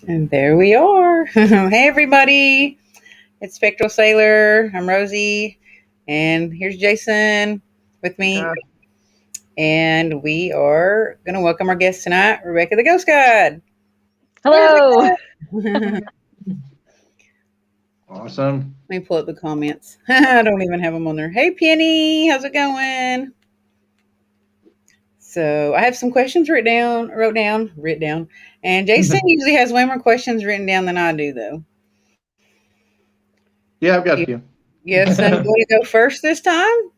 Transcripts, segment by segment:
And there we are. Hey, everybody. It's Spectral Sailor. I'm Rosie. And here's Jason with me. And we are going to welcome our guest tonight, Rebekah the Ghost God. Hello. Let Awesome. me pull up the comments. I don't even have them on there. Hey, Penny. How's it going? So I have some questions wrote down. And Jason usually has way more questions written down than I do, though. Yeah, I've got a few. Yes, and you want to go first this time?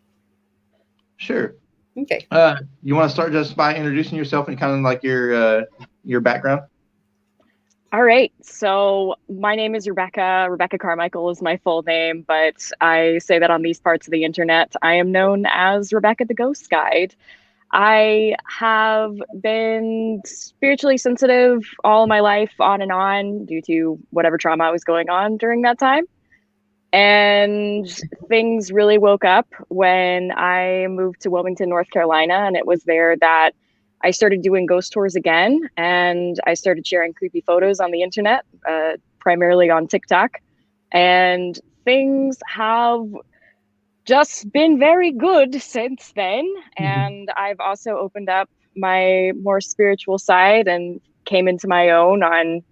Sure. Okay. You want to start just by introducing yourself and kind of like your background? All right. So my name is Rebekah. Rebekah Carmichael is my full name, but I say that on these parts of the internet. I am known as Rebekah the Ghost Guide. I have been spiritually sensitive all my life, on and on, due to whatever trauma was going on during that time. And things really woke up when I moved to Wilmington, North Carolina, and it was there that I started doing ghost tours again, and I started sharing creepy photos on the internet, primarily on TikTok. And things have just been very good since then. And I've also opened up my more spiritual side and came into my own on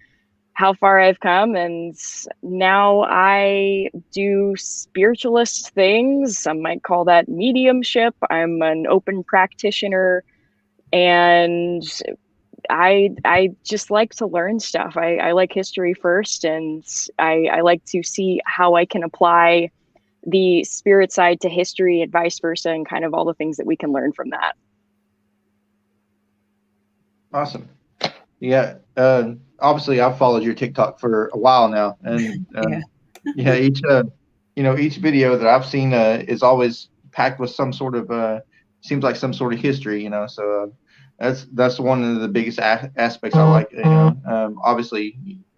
how far I've come. And now I do spiritualist things. Some might call that mediumship. I'm an open practitioner, and I just like to learn stuff. I like history first, and I like to see how I can apply the spirit side to history and vice versa, and kind of all the things that we can learn from that. Awesome. Yeah. Obviously, I've followed your TikTok for a while now, and each video that I've seen is always packed with some sort of seems like some sort of history. So that's one of the biggest aspects I like. Obviously,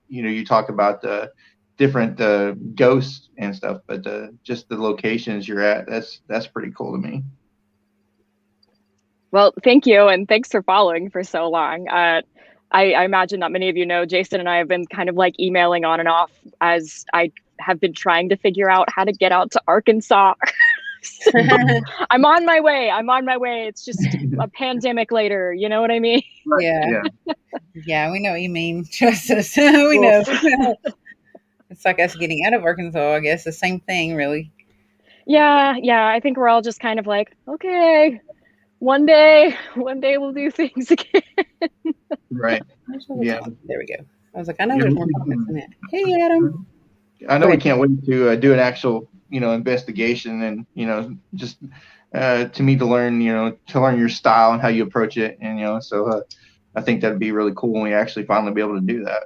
you talk about different ghosts and stuff, but just the locations you're at, that's pretty cool to me. Well, thank you, and thanks for following for so long. I imagine not many of you know, Jason and I have been kind of like emailing on and off as I have been trying to figure out how to get out to Arkansas. So, I'm on my way. It's just a pandemic later. You know what I mean? Yeah. Yeah, we know what you mean. Trust us. We know. It's like us getting out of Arkansas, I guess. The same thing, really. Yeah. I think we're all just kind of like, okay, one day we'll do things again. Right. Yeah. There we go. I was like, I know there's more comments than that. Hey, Adam. I know we can't wait to do an actual, investigation and, just to learn your style and how you approach it. And, so I think that'd be really cool when we actually finally be able to do that.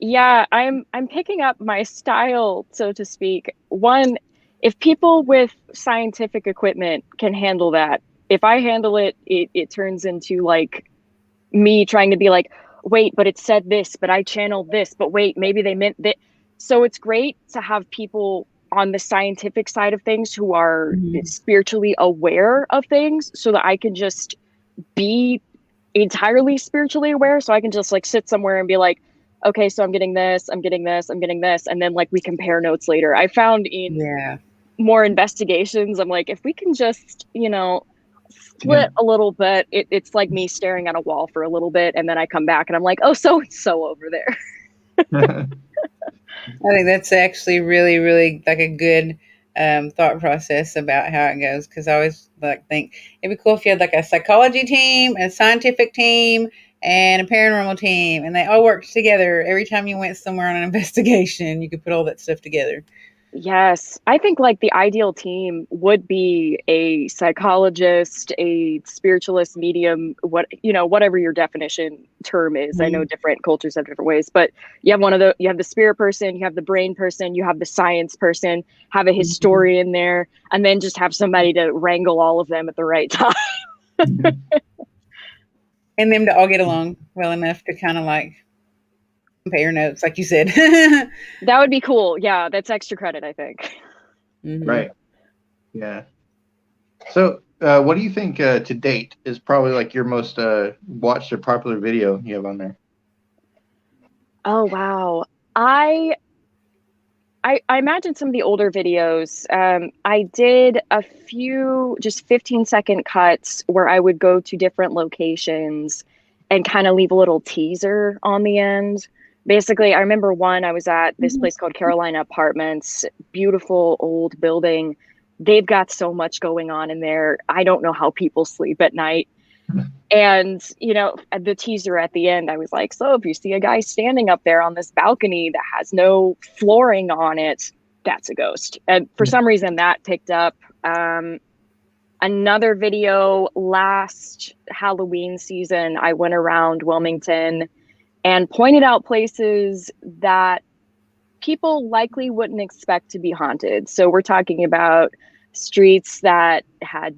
Yeah, I'm picking up my style, so to speak. One, if people with scientific equipment can handle that, if I handle it, it turns into like me trying to be like, wait, but it said this, but I channeled this, but wait, maybe they meant that. So it's great to have people on the scientific side of things who are spiritually aware of things, so that I can just be entirely spiritually aware. So I can just like sit somewhere and be like, okay, so I'm getting this, and then like we compare notes later. I found in more investigations, I'm like, if we can just, split a little bit, it's like me staring at a wall for a little bit, and then I come back and I'm like, oh, so over there. I think that's actually really, really like a good thought process about how it goes, because I always think it'd be cool if you had like a psychology team, a scientific team, and a paranormal team, and they all worked together. Every time you went somewhere on an investigation, you could put all that stuff together. Yes, I think like the ideal team would be a psychologist, a spiritualist, medium, whatever your definition term is. I know different cultures have different ways, but you have the spirit person, you have the brain person, you have the science person, have a historian there, and then just have somebody to wrangle all of them at the right time. And them to all get along well enough to kind of like compare notes, like you said. That would be cool. Yeah, that's extra credit, I think. Right. Yeah. So, what do you think to date is probably like your most watched or popular video you have on there? Oh, wow. I I imagine some of the older videos. I did a few just 15-second cuts where I would go to different locations and kind of leave a little teaser on the end. Basically, I remember one, I was at this place called Carolina Apartments, beautiful old building. They've got so much going on in there. I don't know how people sleep at night. And, the teaser at the end, I was like, so if you see a guy standing up there on this balcony that has no flooring on it, that's a ghost. And for some reason that picked up. Another video last Halloween season, I went around Wilmington and pointed out places that people likely wouldn't expect to be haunted. So we're talking about streets that had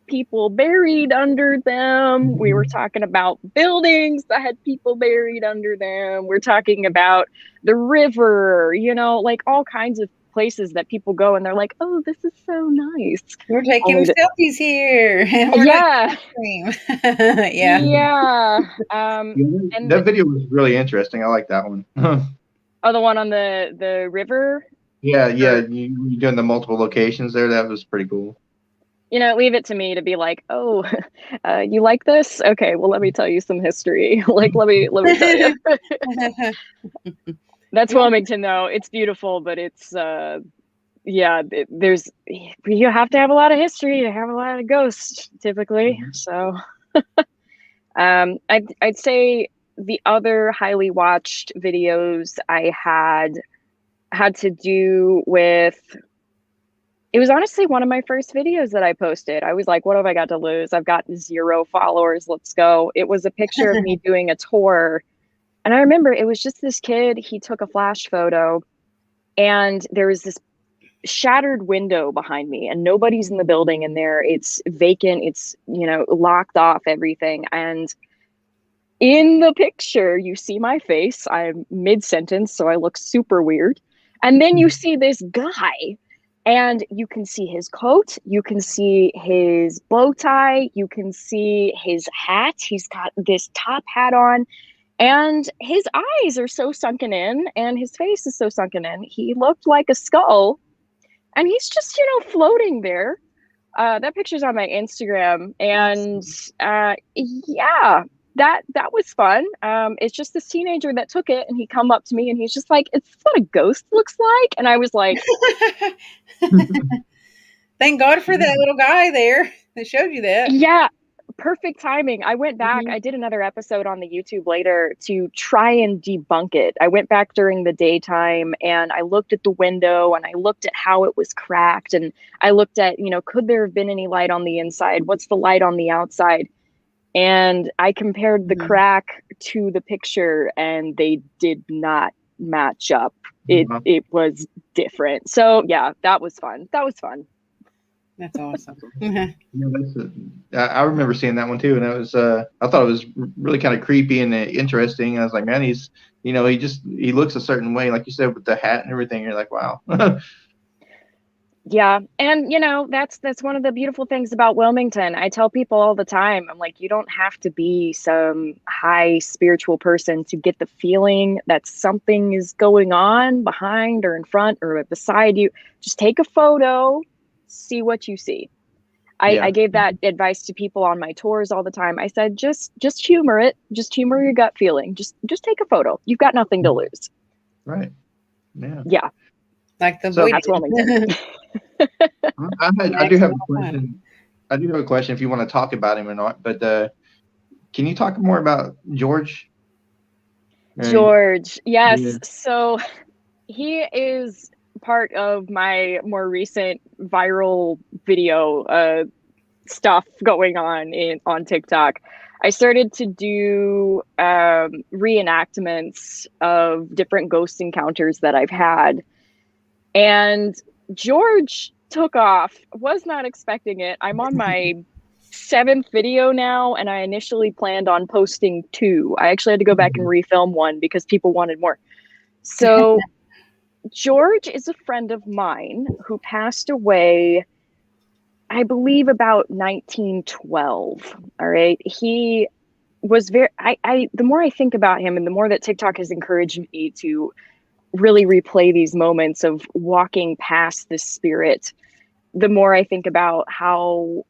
people buried under them. We were talking about buildings that had people buried under them. We're talking about the river, like all kinds of places that people go and they're like, oh, this is so nice. We're taking selfies here. We're yeah. Yeah. Yeah. And that video was really interesting. I like that one. Oh, the one on the river? Yeah. You doing the multiple locations there. That was pretty cool. Leave it to me to be like, oh, you like this? Okay, well, let me tell you some history. Like, let me tell you. That's Wilmington, though. It's beautiful, but it's, you have to have a lot of history to have a lot of ghosts, typically. So, I'd say the other highly watched videos I had to do with. It was honestly one of my first videos that I posted. I was like, what have I got to lose? I've got 0 followers. Let's go. It was a picture of me doing a tour. And I remember it was just this kid. He took a flash photo and there was this shattered window behind me and nobody's in the building in there. It's vacant. It's, locked off everything. And in the picture, you see my face. I'm mid-sentence, so I look super weird. And then you see this guy. And you can see his coat, you can see his bow tie, you can see his hat. He's got this top hat on, and his eyes are so sunken in, and his face is so sunken in. He looked like a skull, and he's just, floating there. That picture's on my Instagram, and that was fun. It's just this teenager that took it, and he come up to me and he's just like, "It's what a ghost looks like." And I was like, thank God for that little guy there that showed you that. Yeah, perfect timing. I went back, I did another episode on the YouTube later to try and debunk it. I went back during the daytime and I looked at the window and I looked at how it was cracked and I looked at, could there have been any light on the inside? What's the light on the outside? And I compared the crack to the picture and they did not match up. It was different. So yeah, that was fun. That's awesome. I remember seeing that one too, and it was I thought it was really kind of creepy and interesting. I was like, man, he's he looks a certain way, like you said, with the hat and everything. You're like, wow. Yeah. And that's one of the beautiful things about Wilmington. I tell people all the time, I'm like, you don't have to be some high spiritual person to get the feeling that something is going on behind or in front or beside you. Just take a photo, see what you see. I gave that advice to people on my tours all the time. I said, just humor it. Just humor your gut feeling. Just take a photo. You've got nothing to lose. Right. Yeah. Yeah. Like the so that's Wilmington. I do have a question. I do have a question if you want to talk about him or not, but can you talk more about George? George, yes. Yeah. So he is part of my more recent viral video stuff going on TikTok. I started to do reenactments of different ghost encounters that I've had. And George took off. Was not expecting it. I'm on my 7th video now, and I initially planned on posting 2. I actually had to go back and refilm one because people wanted more. So George is a friend of mine who passed away, I believe, about 1912. All right. He was very, the more I think about him and the more that TikTok has encouraged me to really replay these moments of walking past this spirit, the more I think about how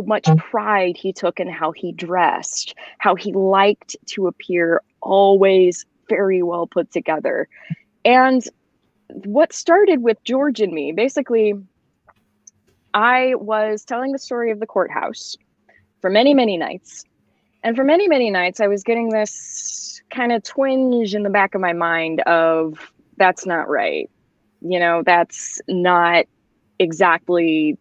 much pride he took in how he dressed, how he liked to appear always very well put together. And what started with George and me, basically, I was telling the story of the courthouse for many, many nights. And for many, many nights, I was getting this kind of twinge in the back of my mind of, that's not right. That's not exactly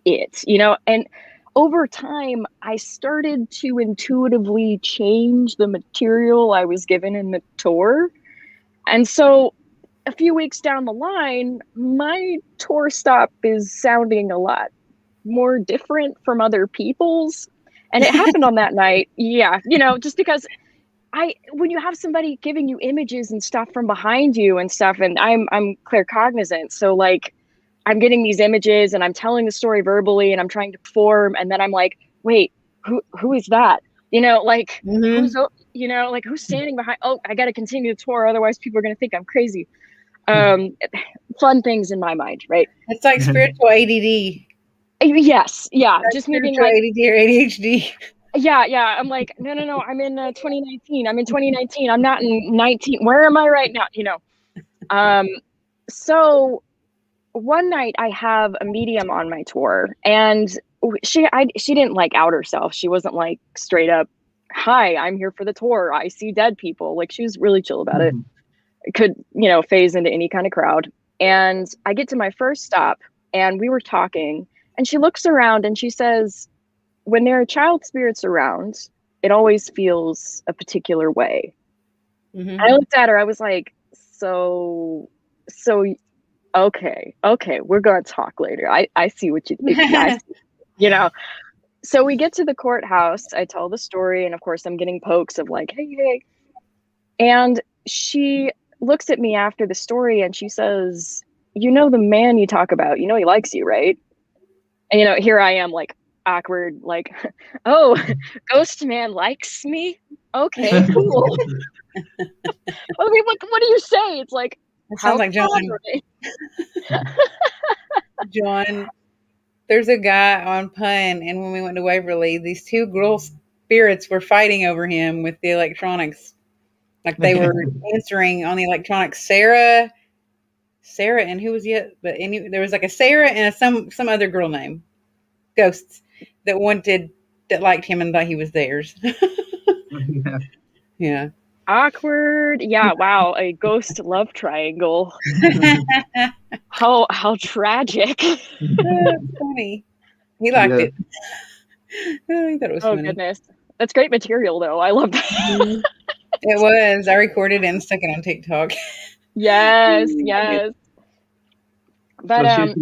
it, and over time, I started to intuitively change the material I was given in the tour. And so a few weeks down the line, my tour stop is sounding a lot more different from other people's. And it happened on that night. Yeah. Just because when you have somebody giving you images and stuff from behind you and stuff, and I'm claircognizant. So like, I'm getting these images and I'm telling the story verbally and I'm trying to perform. And then I'm like, wait, who is that? Who's standing behind? Oh, I got to continue the tour. Otherwise people are going to think I'm crazy. Fun things in my mind. Right. It's like spiritual ADD. Yes. Yeah. Like just maybe like ADD or ADHD. Yeah. I'm like, no. I'm in 2019. I'm in 2019. I'm not in 19. Where am I right now? So one night I have a medium on my tour, and she didn't like out herself. She wasn't like straight up, hi, I'm here for the tour, I see dead people. Like, she was really chill about it. It could, phase into any kind of crowd. And I get to my first stop and we were talking, and she looks around and she says, when there are child spirits around, it always feels a particular way. And I looked at her, I was like, so okay, we're gonna talk later. I see what you think. So we get to the courthouse, I tell the story, and of course I'm getting pokes of like, hey. And she looks at me after the story and she says, the man you talk about, he likes you, right? And here I am, like, awkward, like, oh, ghost man likes me? Okay, cool. I mean, what do you say? It's like, it sounds like John. John, there's a guy on Pun, and when we went to Waverly, these two girl spirits were fighting over him with the electronics. Like, they were answering on the electronics. Sarah, and who was yet? But there was like a Sarah and some other girl name, ghosts that liked him and thought he was theirs. Yeah. Awkward. Yeah. Wow. A ghost love triangle. How tragic. That's funny. He liked it. He thought it was funny. Goodness. That's great material though. I love that. It was. I recorded it and stuck it on TikTok. Yes. But so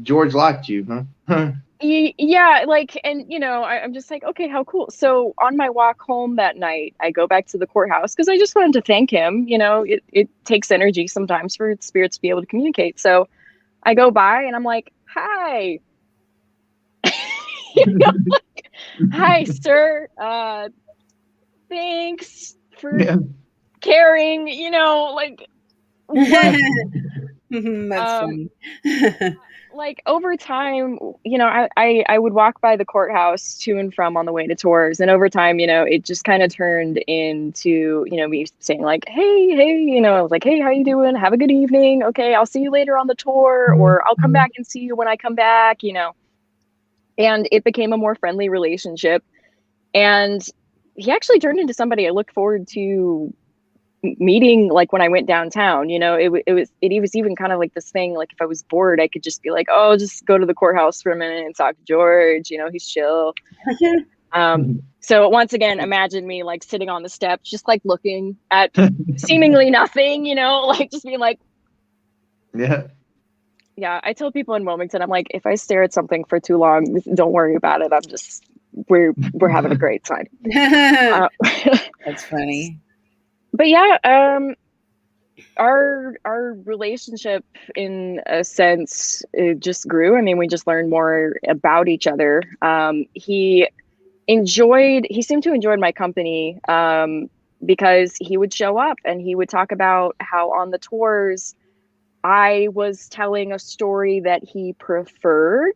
George liked you, huh? Yeah, like, and I'm just like, okay, how cool. So on my walk home that night, I go back to the courthouse because I just wanted to thank him. It takes energy sometimes for spirits to be able to communicate. So I go by and I'm like, hi. Hi, sir. Thanks for caring, like, what? That's funny. Like, over time, I would walk by the courthouse to and from on the way to tours, and over time, it just kind of turned into, me saying like, hey, I was like, hey, how you doing? Have a good evening. Okay, I'll see you later on the tour, or I'll come back and see you when I come back, and it became a more friendly relationship. And he actually turned into somebody I looked forward to meeting, like, when I went downtown. It was even kind of like this thing, like, if I was bored, I could just be like, oh, just go to the courthouse for a minute and talk to George. He's chill. So once again, imagine me like sitting on the steps, just like looking at seemingly nothing, like just being like, yeah. I tell people in Wilmington, I'm like, if I stare at something for too long, don't worry about it. We're having a great time. That's funny. But yeah, our relationship, in a sense, it just grew. I mean, we just learned more about each other. He he seemed to enjoy my company, because he would show up and he would talk about how on the tours I was telling a story that he preferred.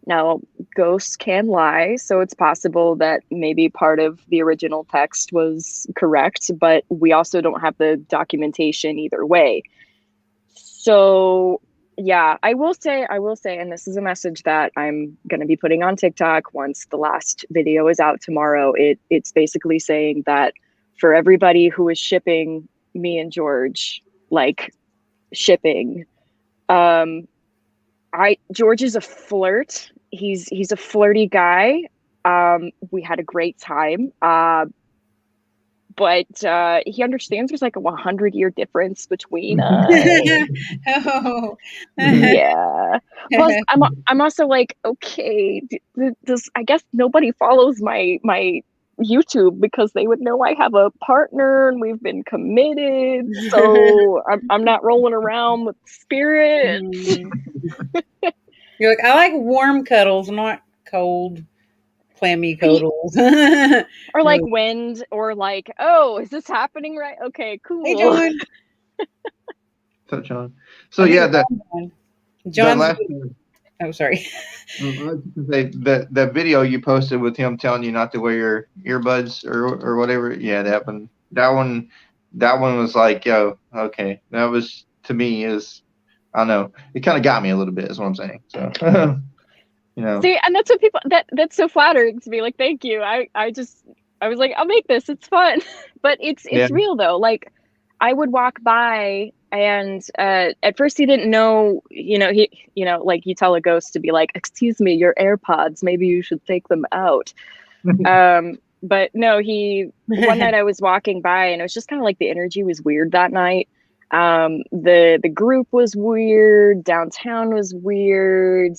Now, ghosts can lie, so it's possible that maybe part of the original text was correct, but we also don't have the documentation either way. So, yeah, I will say, and this is a message that I'm going to be putting on TikTok once the last video is out tomorrow. It's basically saying that for everybody who is shipping me and George, like shipping, George is a flirt. He's a flirty guy. We had a great time. But he understands there's like a 100-year difference between us. Oh. Yeah. Plus, I'm also like, okay, does I guess nobody follows my YouTube because they would know I have a partner and we've been committed. So I'm not rolling around with spirits. You're like, I like warm cuddles, not cold, clammy cuddles. Or like wind, or like, oh, is this happening right? Okay, cool. Hey, John. So, John. So, yeah, John's. Oh, sorry. The video you posted with him telling you not to wear your earbuds or whatever. Yeah, that one was like, yo, okay. That was, to me, I don't know. It kind of got me a little bit, is what I'm saying. So, See, and that's what people, that's so flattering to me. Like, thank you. I was like, I'll make this. It's fun. But it's real though. Like, I would walk by and at first he didn't know, like you tell a ghost to be like, excuse me, your AirPods, maybe you should take them out. But no, one night I was walking by and it was just kind of like the energy was weird that night. The group was weird. Downtown was weird.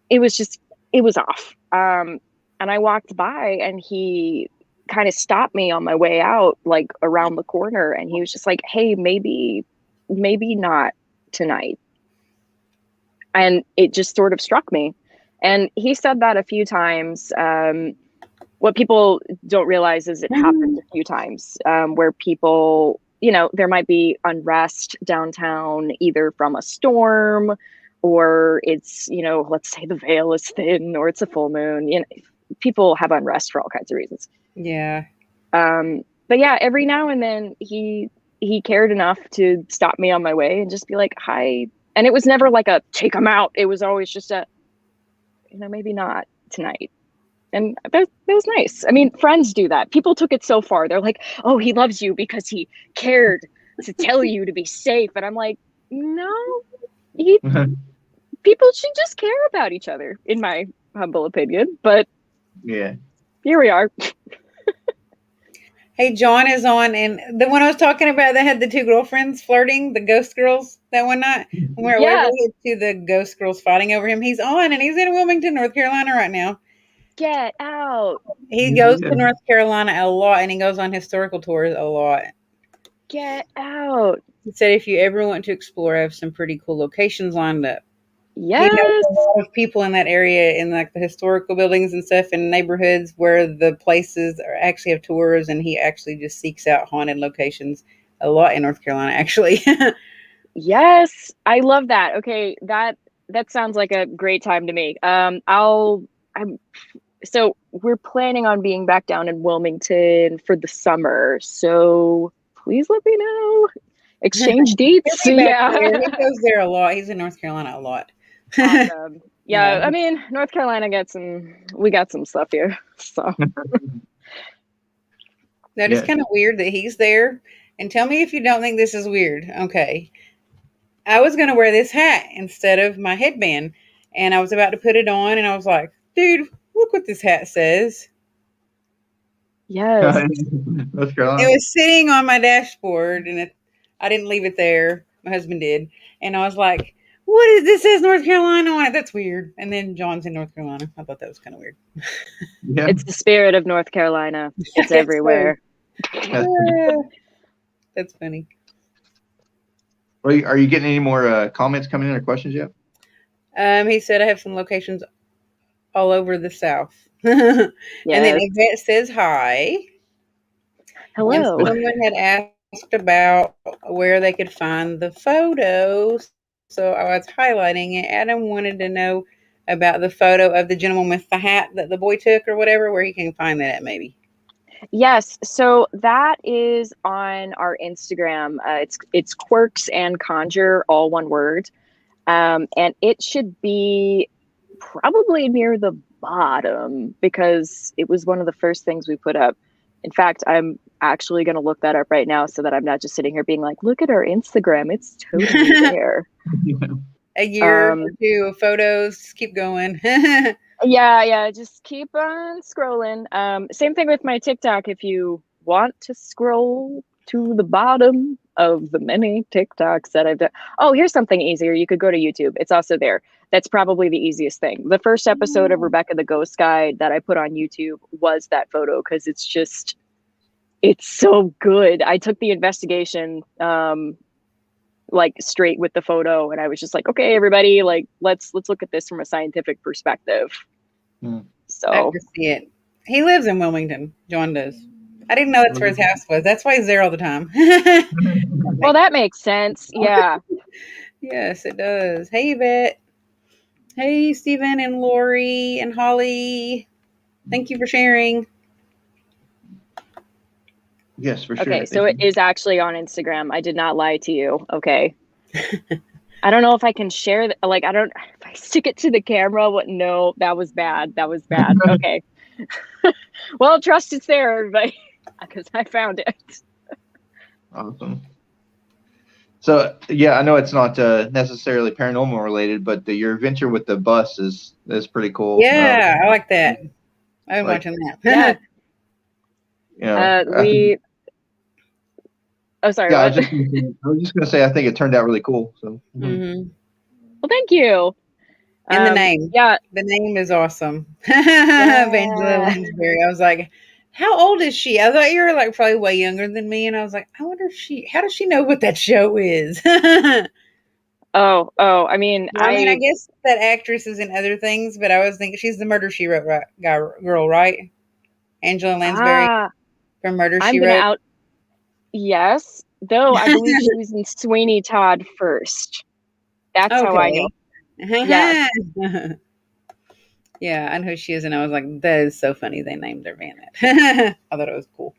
It was off. And I walked by and he kind of stopped me on my way out, like around the corner. And he was just like, hey, maybe not tonight. And it just sort of struck me. And he said that a few times. What people don't realize is it happened a few times, where people, there might be unrest downtown, either from a storm or it's, let's say the veil is thin or it's a full moon. People have unrest for all kinds of reasons. Yeah. But yeah, every now and then he cared enough to stop me on my way and just be like, hi. And it was never like a take him out. It was always just a, maybe not tonight. And that was nice. I mean, friends do that. People took it so far. They're like, oh, he loves you because he cared to tell you to be safe. And I'm like, no, people should just care about each other, in my humble opinion. But yeah, here we are. Hey, John is on, and the one I was talking about that had the two girlfriends flirting, the ghost girls, that one night. Where we hit to the ghost girls fighting over him. He's on, and he's in Wilmington, North Carolina right now. Get out. He goes to North Carolina a lot, and he goes on historical tours a lot. Get out. He said if you ever want to explore, I have some pretty cool locations lined up. Yes. He knows a lot of people in that area, in like the historical buildings and stuff, in neighborhoods where the places actually have tours, and he actually just seeks out haunted locations a lot in North Carolina, actually. Yes, I love that. Okay, that sounds like a great time to me. So we're planning on being back down in Wilmington for the summer. So please let me know. Exchange dates. Yeah. He goes there a lot. He's in North Carolina a lot. Awesome. Yeah, I mean, North Carolina we got some stuff here. So that is kind of weird that he's there. And tell me if you don't think this is weird. Okay. I was going to wear this hat instead of my headband, and I was about to put it on, and I was like, dude, look what this hat says. Yes. North Carolina. It was sitting on my dashboard, and I didn't leave it there. My husband did. And I was like, what is this? Says North Carolina on it. That's weird. And then John's in North Carolina. I thought that was kind of weird. Yeah. It's the spirit of North Carolina. It's everywhere. That's funny. Are you getting any more comments coming in or questions yet? He said I have some locations all over the South. And then Yes. Yvette says hi. And Hello. someone had asked about where they could find the photos. So I was highlighting it. Adam wanted to know about the photo of the gentleman with the hat that the boy took or whatever, where he can find that at maybe. Yes, so that is on our Instagram. It's Quirks and Conjure, all one word. And it should be probably near the bottom because it was one of the first things we put up. In fact, I'm actually going to look that up right now so that I'm not just sitting here being like, look at our Instagram. It's totally there. A year or two of photos. Keep going. Yeah, just keep on scrolling. Same thing with my TikTok. If you want to scroll to the bottom of the many TikToks that I've done. Oh, here's something easier. You could go to YouTube. It's also there. That's probably the easiest thing. The first episode of Rebekah the Ghost Guide that I put on YouTube was that photo because it's so good. I took the investigation like straight with the photo, and I was just like, okay, everybody, like let's look at this from a scientific perspective. So I can see it. He lives in Wilmington. John does. I didn't know that's where his house was. That's why he's there all the time. well, that makes sense. Yeah. Yes, it does. Hey, Yvette. Hey, Stephen and Lori and Holly. Thank you for sharing. Yes, for sure. Okay, so it is actually on Instagram. I did not lie to you. Okay. I don't know if I can share like I don't if I stick it to the camera. What? No, that was bad. That was bad. Okay. Well, trust it's there, everybody, because I found it. Awesome. So yeah, I know it's not necessarily paranormal related, but your adventure with the bus is pretty cool. Yeah, I like that. I'm watching that. Yeah. We. Oh, sorry. Yeah, what? I was just gonna say I think it turned out really cool. So. Mm-hmm. Well, thank you. And the name. Yeah. The name is awesome. Angela Lansbury. I was like, how old is she? I thought you were like probably way younger than me. And I was like, I wonder if how does she know what that show is? I mean, I guess that actress is in other things, but I was thinking she's the Murder, She Wrote girl, right? Angela Lansbury from Murder, She Wrote. Yes, though I believe she was in Sweeney Todd first. That's how I know. Yes. Yeah, I know who she is, and I was like, that is so funny they named their van that. I thought it was cool.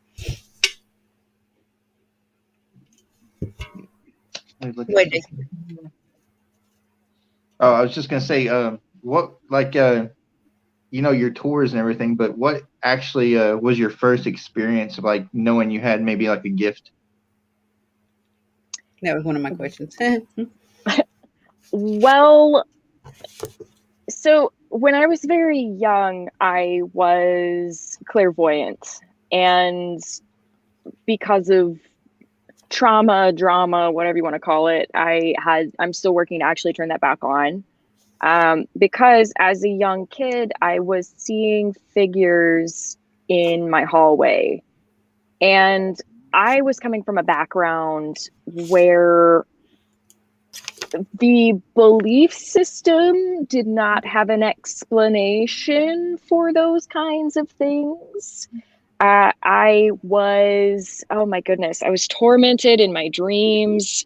Oh, I was just gonna say, what like your tours and everything, but what actually was your first experience of like knowing you had maybe like a gift? That was one of my questions. Well, so when I was very young, I was clairvoyant, and because of trauma, drama, whatever you want to call it, I'm still working to actually turn that back on. Because as a young kid, I was seeing figures in my hallway, and I was coming from a background where the belief system did not have an explanation for those kinds of things. I was, oh my goodness, I was tormented in my dreams.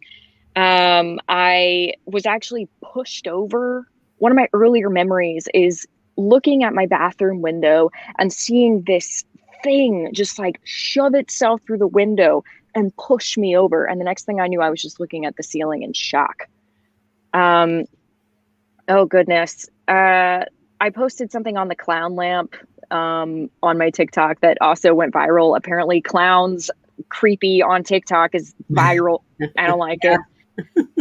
I was actually pushed over. One of my earlier memories is looking at my bathroom window and seeing this thing just like shove itself through the window and push me over. And the next thing I knew, I was just looking at the ceiling in shock. Oh goodness. I posted something on the clown lamp on my TikTok that also went viral. Apparently clowns creepy on TikTok is viral. I don't like it.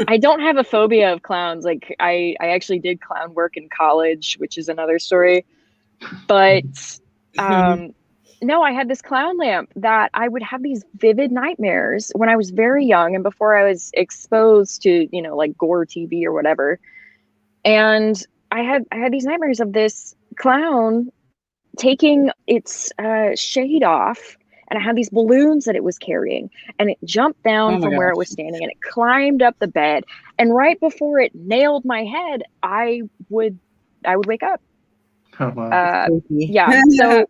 I don't have a phobia of clowns. Like I actually did clown work in college, which is another story. But no, I had this clown lamp that I would have these vivid nightmares when I was very young and before I was exposed to, like gore TV or whatever. And I had these nightmares of this clown taking its shade off, and I had these balloons that it was carrying, and it jumped down from where it was standing, and it climbed up the bed, and right before it nailed my head, I would wake up. Oh, wow. Yeah. So,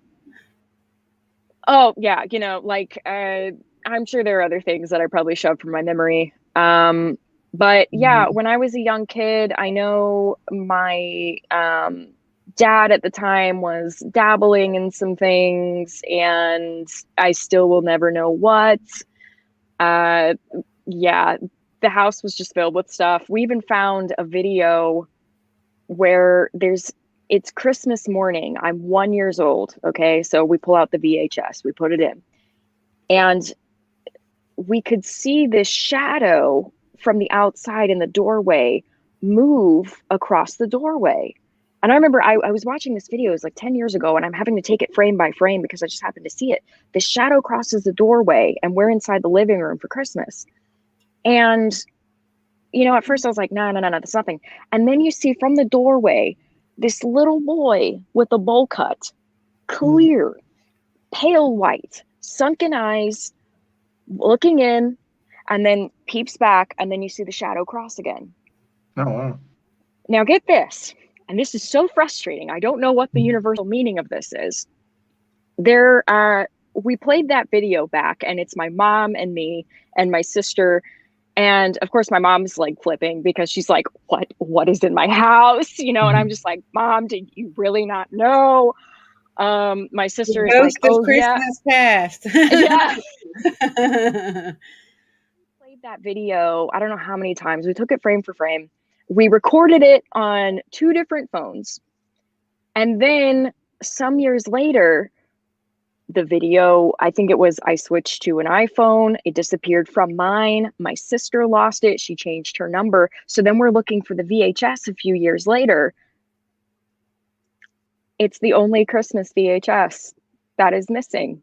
oh yeah, like I'm sure there are other things that I probably shoved from my memory. But yeah, when I was a young kid, I know my dad at the time was dabbling in some things, and I still will never know what. Yeah, the house was just filled with stuff. We even found a video where it's Christmas morning. I'm 1 year old. Okay. So we pull out the VHS, we put it in, and we could see this shadow from the outside in the doorway move across the doorway. And I remember I was watching this video, it was like 10 years ago, and I'm having to take it frame by frame because I just happened to see it. The shadow crosses the doorway, and we're inside the living room for Christmas. And, at first I was like, no, that's nothing. And then you see from the doorway this little boy with a bowl cut, clear, pale white, sunken eyes, looking in, and then peeps back, and then you see the shadow cross again. Oh, wow. Now get this, and this is so frustrating. I don't know what the universal meaning of this is. We played that video back, and it's my mom and me and my sister. And of course, my mom's like flipping because she's like, what is in my house? And I'm just like, Mom, did you really not know? My sister is like, oh, Christmas past. Yeah. Played that video, I don't know how many times. We took it frame for frame. We recorded it on 2 different phones. And then some years later, the video, I think it was, I switched to an iPhone. It disappeared from mine. My sister lost it. She changed her number. So then we're looking for the VHS a few years later. It's the only Christmas VHS that is missing.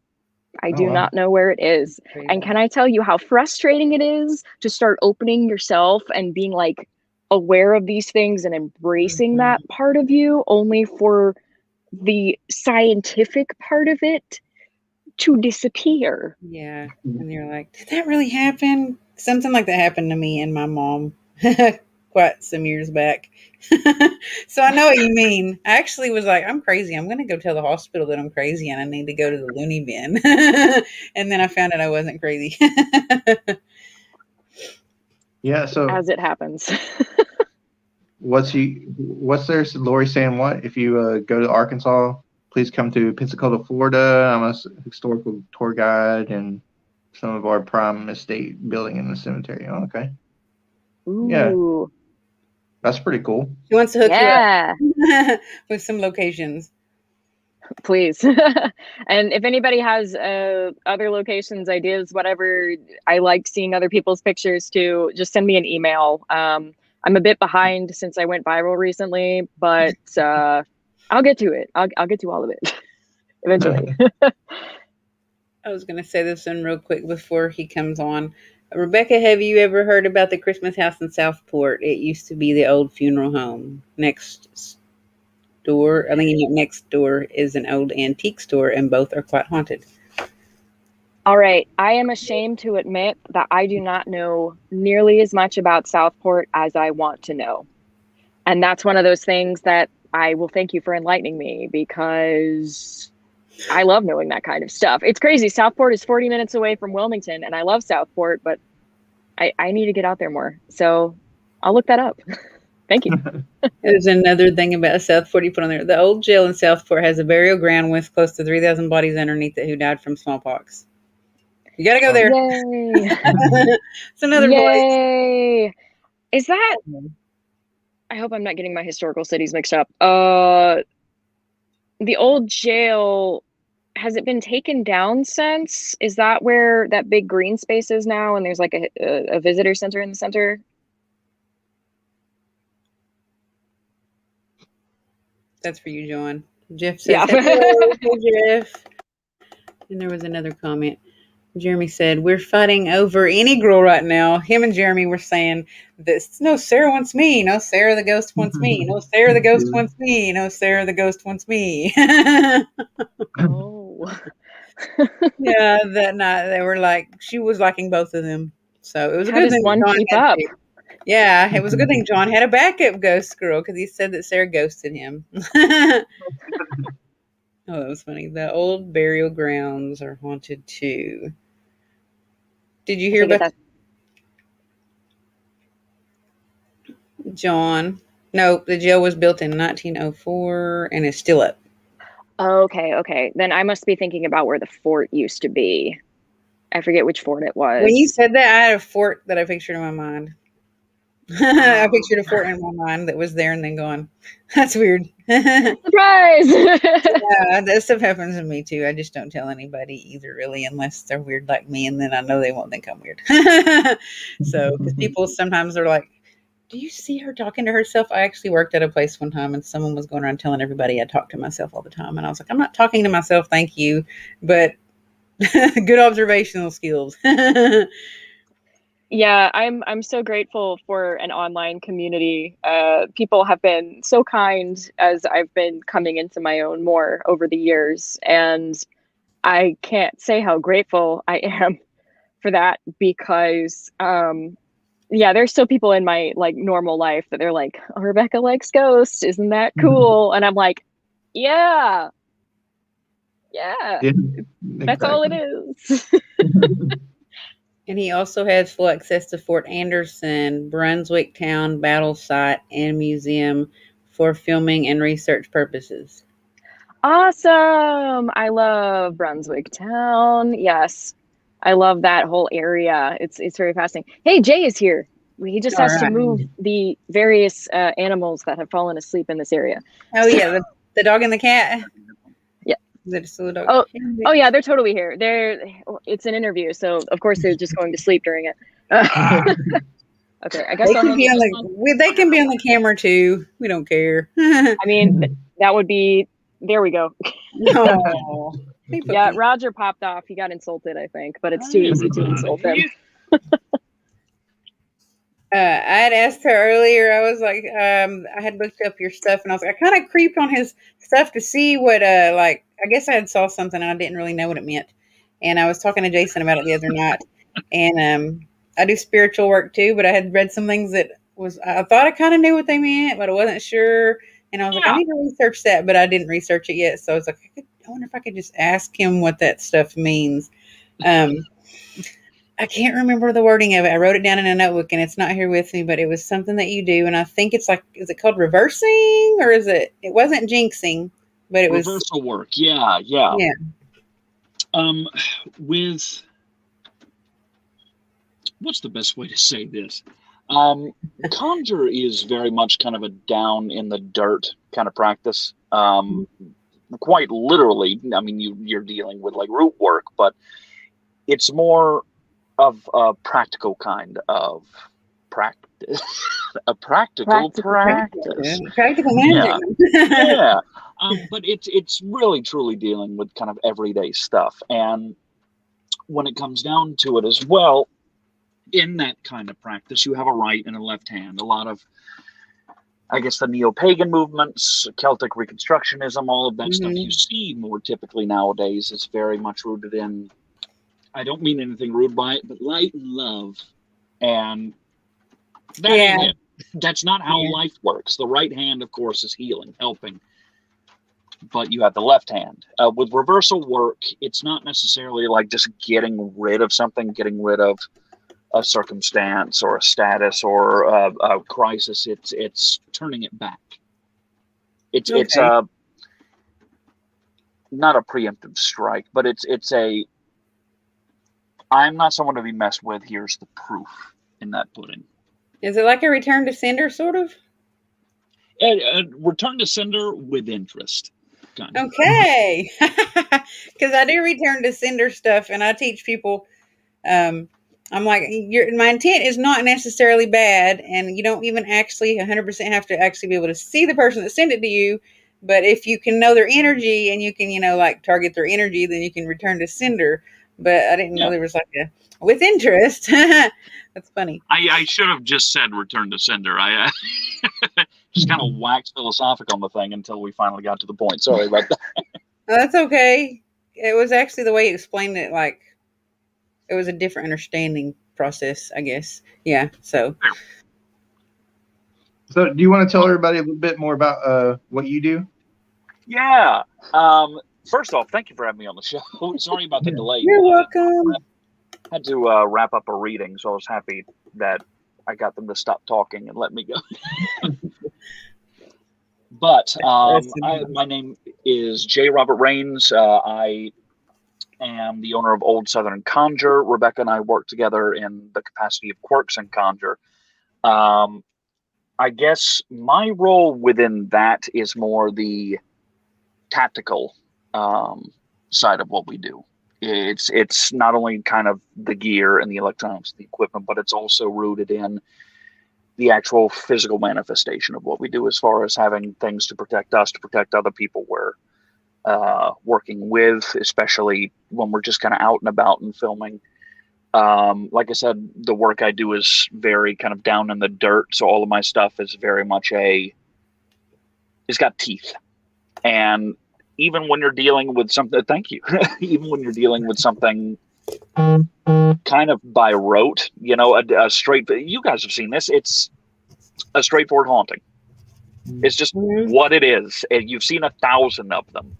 I do not know where it is. And can I tell you how frustrating it is to start opening yourself and being like aware of these things and embracing that part of you, only for the scientific part of it to disappear. Yeah. And you're like, did that really happen? Something like that happened to me and my mom quite some years back. So I know what you mean. I actually was like, I'm crazy. I'm going to go tell the hospital that I'm crazy and I need to go to the loony bin. And then I found out I wasn't crazy. Yeah. So as it happens. what's there? Lori saying what? If you go to Arkansas, please come to Pensacola, Florida. I'm a historical tour guide and some of our prime estate building in the cemetery. Oh, okay. Ooh. Yeah. That's pretty cool. She wants to hook you up with some locations. Please. And if anybody has other locations, ideas, whatever, I like seeing other people's pictures too. Just send me an email. I'm a bit behind since I went viral recently, but I'll get to it. I'll get to all of it eventually. I was going to say this one real quick before he comes on. Rebecca, have you ever heard about the Christmas house in Southport? It used to be the old funeral home. Next door is an old antique store, and both are quite haunted. All right. I am ashamed to admit that I do not know nearly as much about Southport as I want to know. And that's one of those things that I will thank you for enlightening me, because I love knowing that kind of stuff. It's crazy. Southport is 40 minutes away from Wilmington, and I love Southport, but I need to get out there more. So I'll look that up. Thank you. There's another thing about Southport you put on there. The old jail in Southport has a burial ground with close to 3,000 bodies underneath it who died from smallpox. You got to go there. Yay. It's another Yay. Place. Is that... I hope I'm not getting my historical cities mixed up. The old jail, has it been taken down since? Is that where that big green space is now, and there's like a visitor center in the center? That's for you, Joanne. Jeff says, yeah. Hey, Jeff. And there was another comment. Jeremy said, we're fighting over any girl right now. Him and Jeremy were saying this. No, Sarah wants me. No, Sarah the ghost wants me. No, Sarah the ghost wants me. No, Sarah the ghost wants me. Oh. Yeah, that night they were like, she was liking both of them. So it was a How good does thing. one keep up? Yeah, it was a good thing John had a backup ghost girl because he said that Sarah ghosted him. Oh, that was funny. The old burial grounds are haunted too. Did you I hear forget about that. John? No, the jail was built in 1904 and is still up. Okay. Then I must be thinking about where the fort used to be. I forget which fort it When you was. said that, I had a fort that I pictured in my mind. I Oh, pictured a fort in my mind that was there and then gone. That's weird. surprise! Yeah, that stuff happens to me too. I just don't tell anybody either, really, unless they're weird like me, and then I know they won't think I'm weird. So, because people sometimes are like, "Do you see her talking to herself?" I actually worked at a place one time, and someone was going around telling everybody I talk to myself all the time, and I was like, "I'm not talking to myself, thank you," but good observational skills. Yeah, I'm so grateful for an online community. People have been so kind as I've been coming into my own more over the years, and I can't say how grateful I am for that because yeah, there's still people in my like normal life that they're like, oh, Rebekah likes ghosts, isn't that cool? And I'm like, yeah, yeah, Yeah, that's all it exactly. is. And he also has full access to Fort Anderson, Brunswick Town battle site, and museum for filming and research purposes. Awesome. I love Brunswick Town. Yes. I love that whole area. It's very fascinating. Hey, Jay is here. He just All has to right. move the various animals that have fallen asleep in this area. Oh So, yeah, the dog and the cat. yeah. Is it still a dog? Oh, oh yeah, they're totally here. It's an interview, so of course they're just going to sleep during it. Okay, I guess They I'll can be handle on this one. they can be on the camera too. We don't care. I mean, that would be. There we go. No. Hey, Yeah, puppy. Roger popped off. He got insulted, I think, but it's too Hi, easy to insult him. everybody. I had asked her earlier. I was like, I had looked up your stuff, and I was like, I kind of creeped on his stuff to see what, like, I guess I had saw something, and I didn't really know what it meant. And I was talking to Jason about it the other night, and I do spiritual work too, but I had read some things that was I thought I kind of knew what they meant, but I wasn't sure. And I was like, I Yeah. need to research that, but I didn't research it yet. So I was like, I wonder if I could just ask him what that stuff means. Um, I can't remember the wording of it. I wrote it down in a notebook and it's not here with me, but it was something that you do. And I think it's like, is it called reversing or is it wasn't jinxing, but it was, Reversal work. Yeah. yeah. Um, with what's the best way to say this? Conjure is very much kind of a down in the dirt kind of practice. Quite literally, I mean, you're dealing with like root work, but it's more of a practical kind of practice. A practical practice. Practical Yeah. magic. Yeah. But it's really truly dealing with kind of everyday stuff. And when it comes down to it as well, in that kind of practice, you have a right and a left hand. A lot of, I guess, the neo-pagan movements, Celtic Reconstructionism, all of that stuff you see more typically nowadays is very much rooted in, I don't mean anything rude by it, but light and love. And that ain't it. That's not how life works. The right hand, of course, is healing, helping. But you have the left hand. With reversal work, it's not necessarily like just getting rid of something, getting rid of a circumstance or a status or a crisis. It's turning it back. It's not a preemptive strike, but it's a, I'm not someone to be messed with. Here's the proof in that pudding. Is it like a return to sender, sort of? Return to sender with interest. Kind of. Okay. Because I do return to sender stuff, and I teach people. I'm like, my intent is not necessarily bad, and you don't even actually 100% have to actually be able to see the person that sent it to you. But if you can know their energy and you can, like target their energy, then you can return to sender. But I didn't know there was like a with interest. That's funny. I should have just said return to sender. I just kind of waxed philosophical on the thing until we finally got to the point. Sorry about that. No, that's okay. It was actually the way you explained it, like it was a different understanding process, I guess. Yeah. So So, do you want to tell everybody a little bit more about what you do? Yeah. First off, thank you for having me on the show. Sorry about the delay. You're welcome. I had to wrap up a reading, so I was happy that I got them to stop talking and let me go. But my name is J. Robert Rains. I am the owner of Old Southern Conjure. Rebekah and I work together in the capacity of Quirks and Conjure. I guess my role within that is more the tactical side of what we do. It's not only kind of the gear and the electronics, the equipment, but it's also rooted in the actual physical manifestation of what we do, as far as having things to protect us, to protect other people we're working with, especially when we're just kind of out and about and filming. Like I said, the work I do is very kind of down in the dirt, so all of my stuff is very much it's got teeth. And even when you're dealing with something, thank you, even when you're dealing with something kind of by rote, a straight, you guys have seen this, it's a straightforward haunting. It's just what it is. And you've seen 1,000 of them.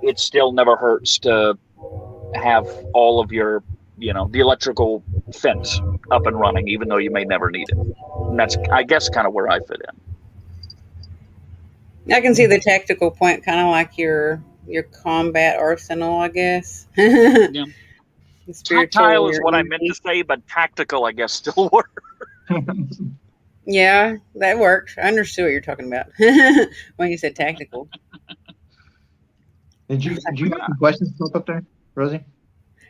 It still never hurts to have all of your, the electrical fence up and running, even though you may never need it. And that's, I guess, kind of where I fit in. I can see the tactical point, kind of like your combat arsenal, I guess. Yeah. Tactile is what I meant to say, but tactical, I guess, still works. Yeah, that works. I understood what you're talking about when you said tactical. Did you have some questions pop up there, Rosie?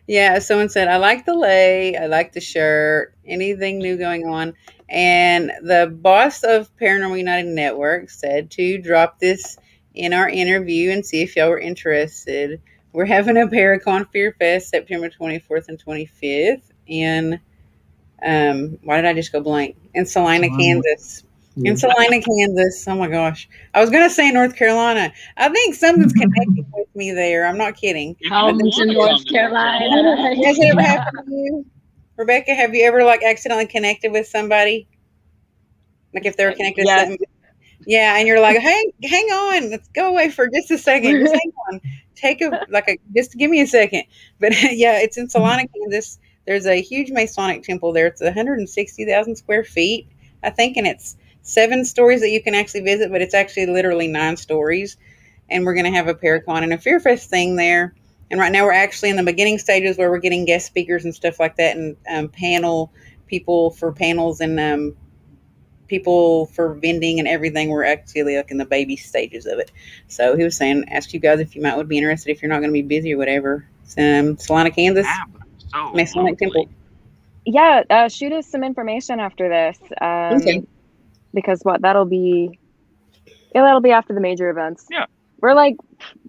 Yeah, someone said, I like the lei, I like the shirt, anything new going on. And the boss of Paranormal United Network said to drop this in our interview and see if y'all were interested. We're having a Paracon Fear Fest September 24th and 25th in, why did I just go blank? In Salina, Kansas. Yeah. In Salina, Kansas. Oh my gosh. I was going to say North Carolina. I think something's connected with me there. I'm not kidding. Wilmington, North Carolina. Has it ever happened to you? Rebekah, have you ever accidentally connected with somebody? Like if they were connected to something? Yeah, and you're like, hey, hang on, let's go away for just a second. Just hang on. Just give me a second. But yeah, it's in Salina, Kansas. There's a huge Masonic temple there. It's 160,000 square feet, I think, and it's 7 stories that you can actually visit, but it's actually literally 9 stories. And we're going to have a Paracon and a Fear Fest thing there. And right now we're actually in the beginning stages where we're getting guest speakers and stuff like that, and people for panels and people for vending and everything. We're actually in the baby stages of it. So he was saying, ask you guys if you would be interested if you're not going to be busy or whatever. Salina, Kansas, Masonic Temple. Yeah, shoot us some information after this. Okay. Because that'll be after the major events. Yeah. We're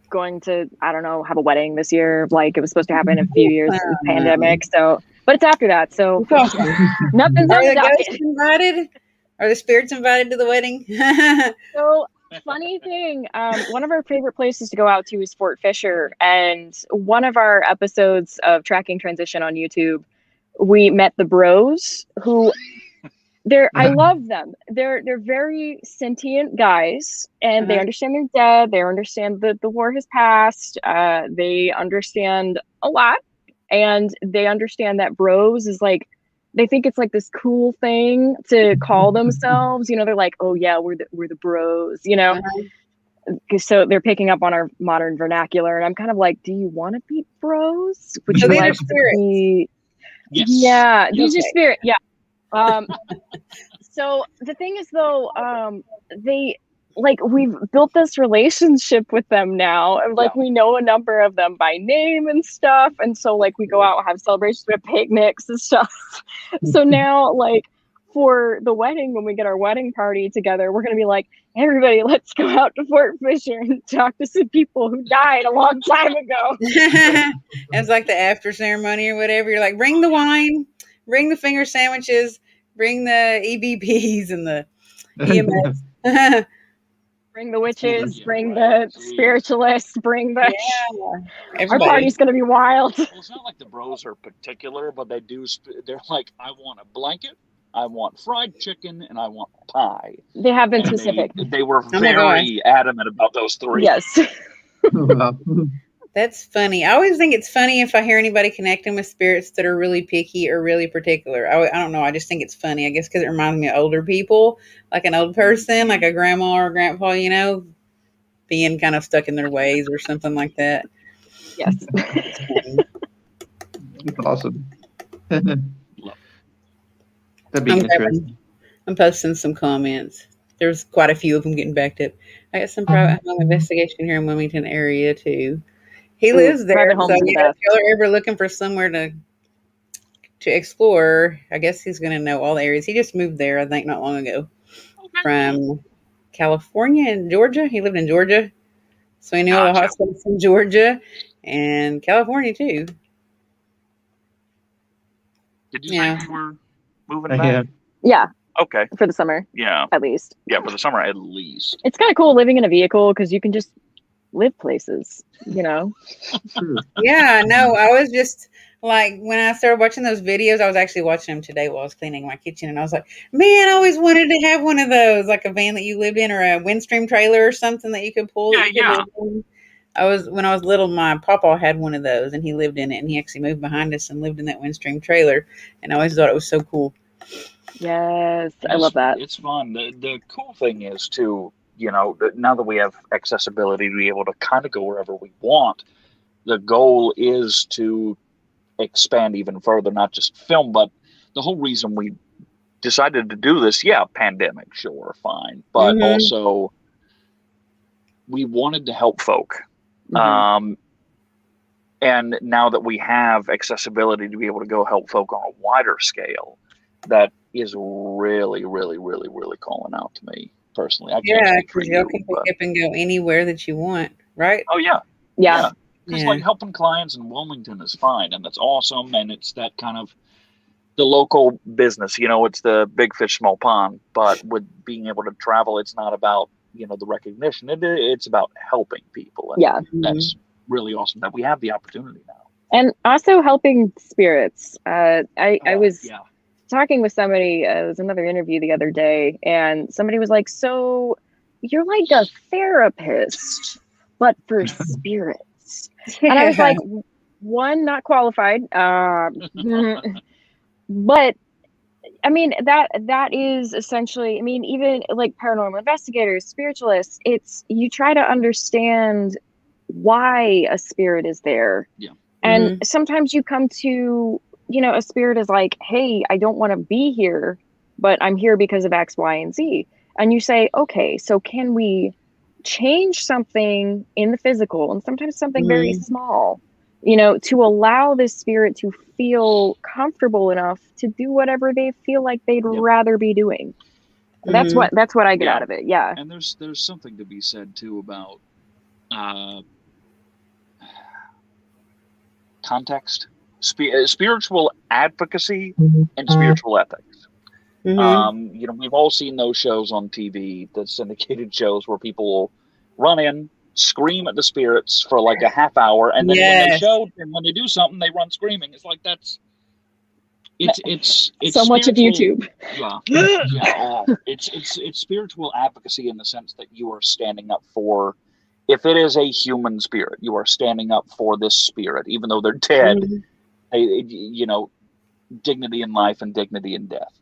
going to, I don't know, have a wedding this year. It was supposed to happen in a few years with the pandemic. So, but it's after that. So nothing's on the docket. Ghosts invited? Are the spirits invited to the wedding? So funny thing, one of our favorite places to go out to is Fort Fisher. And one of our episodes of Tracking Transition on YouTube, we met the bros who I love them. They're very sentient guys, and they understand they're dead. They understand that the war has passed. They understand a lot, and they understand that bros is they think it's this cool thing to call themselves. They're like, oh yeah, we're the bros. So they're picking up on our modern vernacular, and I'm kind of like, do you want to be bros? Would you like to be? Yes. Yeah, these are spirit. Yeah. So the thing is though, they we've built this relationship with them now, and we know a number of them by name and stuff, and so we go out and have celebrations, we have picnics and stuff. So now for the wedding, when we get our wedding party together, we're gonna be like, everybody, let's go out to Fort Fisher and talk to some people who died a long time ago. It's like the after ceremony or whatever. You're like, bring the wine, bring the finger sandwiches, bring the EVPs and the EMS. Bring the witches, bring the spiritualists, bring the... Yeah, our party's going to be wild. Well, it's not like the bros are particular, but they're like, I want a blanket, I want fried chicken, and I want pie. They have been And specific. They were my very adamant about those three. Yes. That's funny. I always think it's funny if I hear anybody connecting with spirits that are really picky or really particular. I don't know. I just think it's funny. I guess because it reminds me of older people, like an old person, like a grandma or grandpa, you know, being kind of stuck in their ways or something like that. Yes. It's funny. It's awesome. Love That'd be interesting. I'm posting some comments. There's quite a few of them getting backed up. I got some private home investigation here in Wilmington area too. He Ooh, lives there, private homes so are the yeah, if best. y'all are ever looking for somewhere to explore, I guess he's going to know all the areas. He just moved there, I think, not long ago from California and Georgia. He lived in Georgia, so he knew all the hot spots in Georgia and California too. Did you say you were moving back? Yeah. Yeah, Okay. for the summer, Yeah. at least. Yeah, for the summer at least. It's kind of cool living in a vehicle because you can just live places, you know? True. Yeah, no, I was just like, when I started watching those videos, I was actually watching them today while I was cleaning my kitchen, and I was like, man, I always wanted to have one of those, like a van that you lived in or a Windstream trailer or something that you could pull. Yeah, that you could yeah. live in. When I was little, my papa had one of those, and he lived in it, and he actually moved behind us and lived in that Windstream trailer, and I always thought it was so cool. Yes, I love that. It's fun. The cool thing is, too, you know, that now that we have accessibility to be able to kind of go wherever we want, the goal is to expand even further, not just film, but the whole reason we decided to do this, pandemic, sure, fine, but also we wanted to help folk. And now that we have accessibility to be able to go help folk on a wider scale, that is really, really, really, really calling out to me personally. I can't speak for because y'all you, can but- pick up and go anywhere that you want, right? Oh yeah, Yeah. Because Yeah. like helping clients in Wilmington is fine, and that's awesome, and it's that kind of the local business. You know, it's the big fish, small pond. But with being able to travel, it's not about, you know, the recognition. It's about helping people. And Yeah. that's really awesome that we have the opportunity now. And also helping spirits. I was Yeah. talking with somebody, it was another interview the other day, and somebody was like, so you're like a therapist, but for spirits. And I was like, one, not qualified. But I mean, that is essentially, I mean, even like paranormal investigators, spiritualists, you try to understand why a spirit is there. Yeah. And sometimes you come to, you know, a spirit is like, hey, I don't want to be here, but I'm here because of X, Y, and Z. And you say, okay, so can we change something in the physical, and sometimes something very small, you know, to allow this spirit to feel comfortable enough to do whatever they feel like they'd rather be doing. That's what I get out of it. Yeah. And there's something to be said too about context, spiritual advocacy, and spiritual ethics. You know, we've all seen those shows on TV, the syndicated shows where people will run in, scream at the spirits for like a half hour, and then when they do something, they run screaming. It's like it's so much of YouTube. It's spiritual advocacy in the sense that you are standing up for, if it is a human spirit, you are standing up for this spirit, even though they're dead. You know, dignity in life and dignity in death.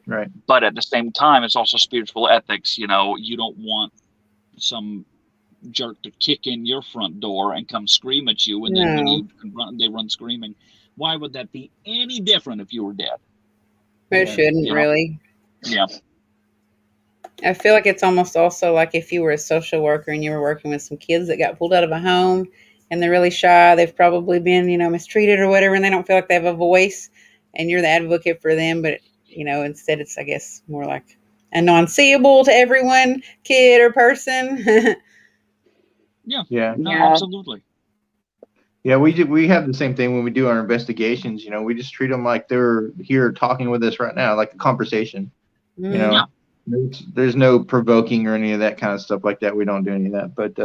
Right. But at the same time, it's also spiritual ethics. You know, you don't want some jerk to kick in your front door and come scream at you, and then when you confront, they run screaming. Why would that be any different if you were dead? It shouldn't really. Yeah. I feel like it's almost also like if you were a social worker and you were working with some kids that got pulled out of a home and they're really shy, they've probably been, you know, mistreated or whatever, and they don't feel like they have a voice, and you're the advocate for them, but, you know, instead it's, I guess, more like a non-seeable to everyone, kid or person. Yeah. No, absolutely. Yeah, we have the same thing when we do our investigations. You know, we just treat them like they're here talking with us right now, like a conversation. You know, there's no provoking or any of that kind of stuff like that. We don't do any of that. But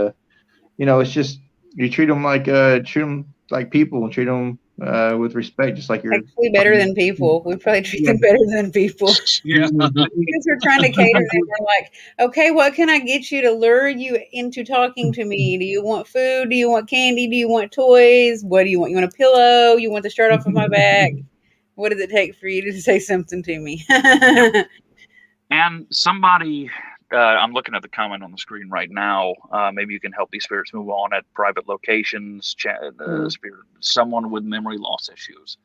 you know, it's just you treat them like people, and treat them with respect, just like you're Actually, better than people. We probably treat them better than people. Yeah. Because we're trying to cater them. We're like, okay, what can I get you to lure you into talking to me? Do you want food? Do you want candy? Do you want toys? What do you want? You want a pillow? You want the shirt off of my back? What does it take for you to say something to me? And somebody, I'm looking at the comment on the screen right now. Maybe you can help these spirits move on at private locations. Spirit, someone with memory loss issues.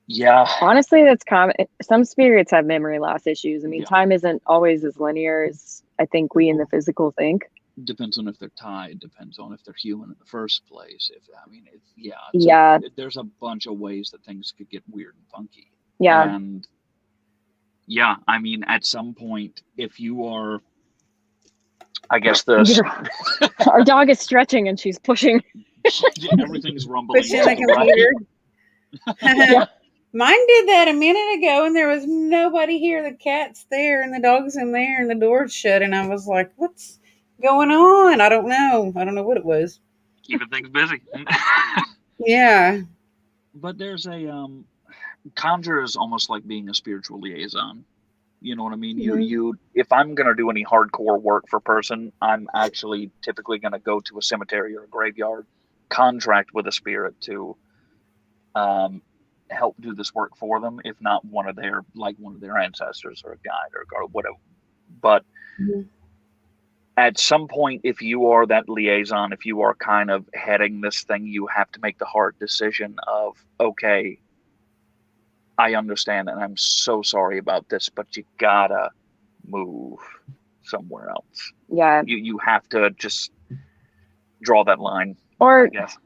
Yeah. Honestly, that's common. Some spirits have memory loss issues. I mean, Yeah. time isn't always as linear as I think we in the physical think. Depends on if they're tied. Depends on if they're human in the first place. There's a bunch of ways that things could get weird and funky. Yeah. And yeah, I mean, at some point, if you are, I guess our dog is stretching and she's pushing. Everything's rumbling. Pushing the computer. Yeah. Mine did that a minute ago, and there was nobody here. The cat's there, and the dog's in there, and the door's shut. And I was like, "What's going on?" I don't know. I don't know what it was. Keeping things busy. Yeah. But there's a conjure is almost like being a spiritual liaison. You know what I mean? Mm-hmm. You if I'm gonna do any hardcore work for a person, I'm actually typically gonna go to a cemetery or a graveyard, contract with a spirit to help do this work for them, if not one of their ancestors or a guide or whatever. But at some point, if you are that liaison, if you are kind of heading this thing, you have to make the hard decision of, okay, I understand and I'm so sorry about this, but you gotta move somewhere else. Yeah. You have to just draw that line. Or, I guess.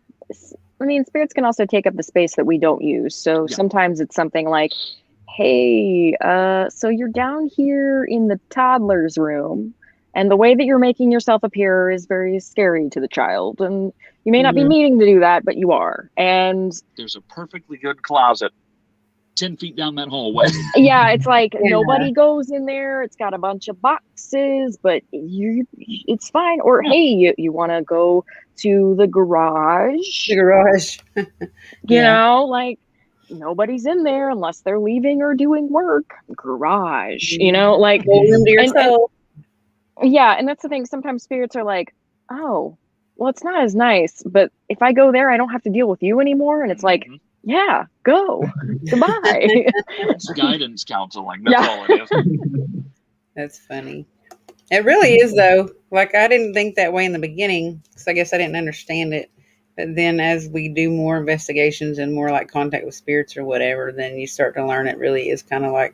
I mean, spirits can also take up the space that we don't use. So sometimes it's something like, hey, so you're down here in the toddler's room, and the way that you're making yourself appear is very scary to the child. And you may not be meaning to do that, but you are. And there's a perfectly good closet 10 feet down that hallway. Yeah, it's like nobody goes in there. It's got a bunch of boxes, but it's fine. Or hey, you want to go to the garage? The garage. You know, like nobody's in there unless they're leaving or doing work. Garage, you know, like yeah, and that's the thing. Sometimes spirits are like, oh, well, it's not as nice, but if I go there, I don't have to deal with you anymore. And it's like, yeah, go. Goodbye. It's guidance counseling. That's all it is. That's funny. It really is, though. Like, I didn't think that way in the beginning, because I guess I didn't understand it. But then as we do more investigations and more like contact with spirits or whatever, then you start to learn it really is kind of like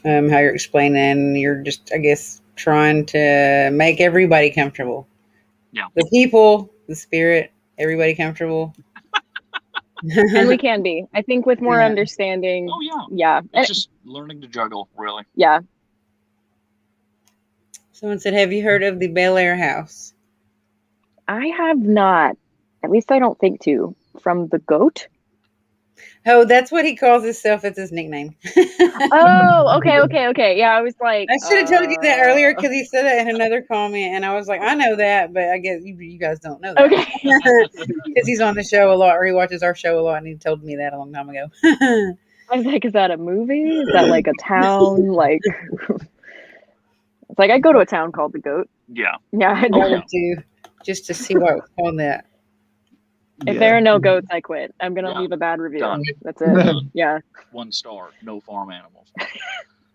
how you're explaining. You're just, I guess, trying to make everybody comfortable. Yeah. The people, the spirit, everybody comfortable. And we can be. I think with more understanding. Oh, yeah. Yeah. It's just learning to juggle, really. Yeah. Someone said, have you heard of the Bel Air House? I have not. At least I don't think to. From the goat? Oh, that's what he calls himself. It's his nickname. Oh, okay. Yeah, I was like... I should have told you that earlier because he said that in another comment. And I was like, I know that, but I guess you guys don't know that. Okay. Because he's on the show a lot, or he watches our show a lot, and he told me that a long time ago. I was like, is that a movie? Is that like a town? Like... It's like, I go to a town called the Goat. Yeah. Yeah, I know. Just to see what was on that. If there are no goats, I quit. I'm going to leave a bad review. Done. That's it. Yeah. 1 star. No farm animals.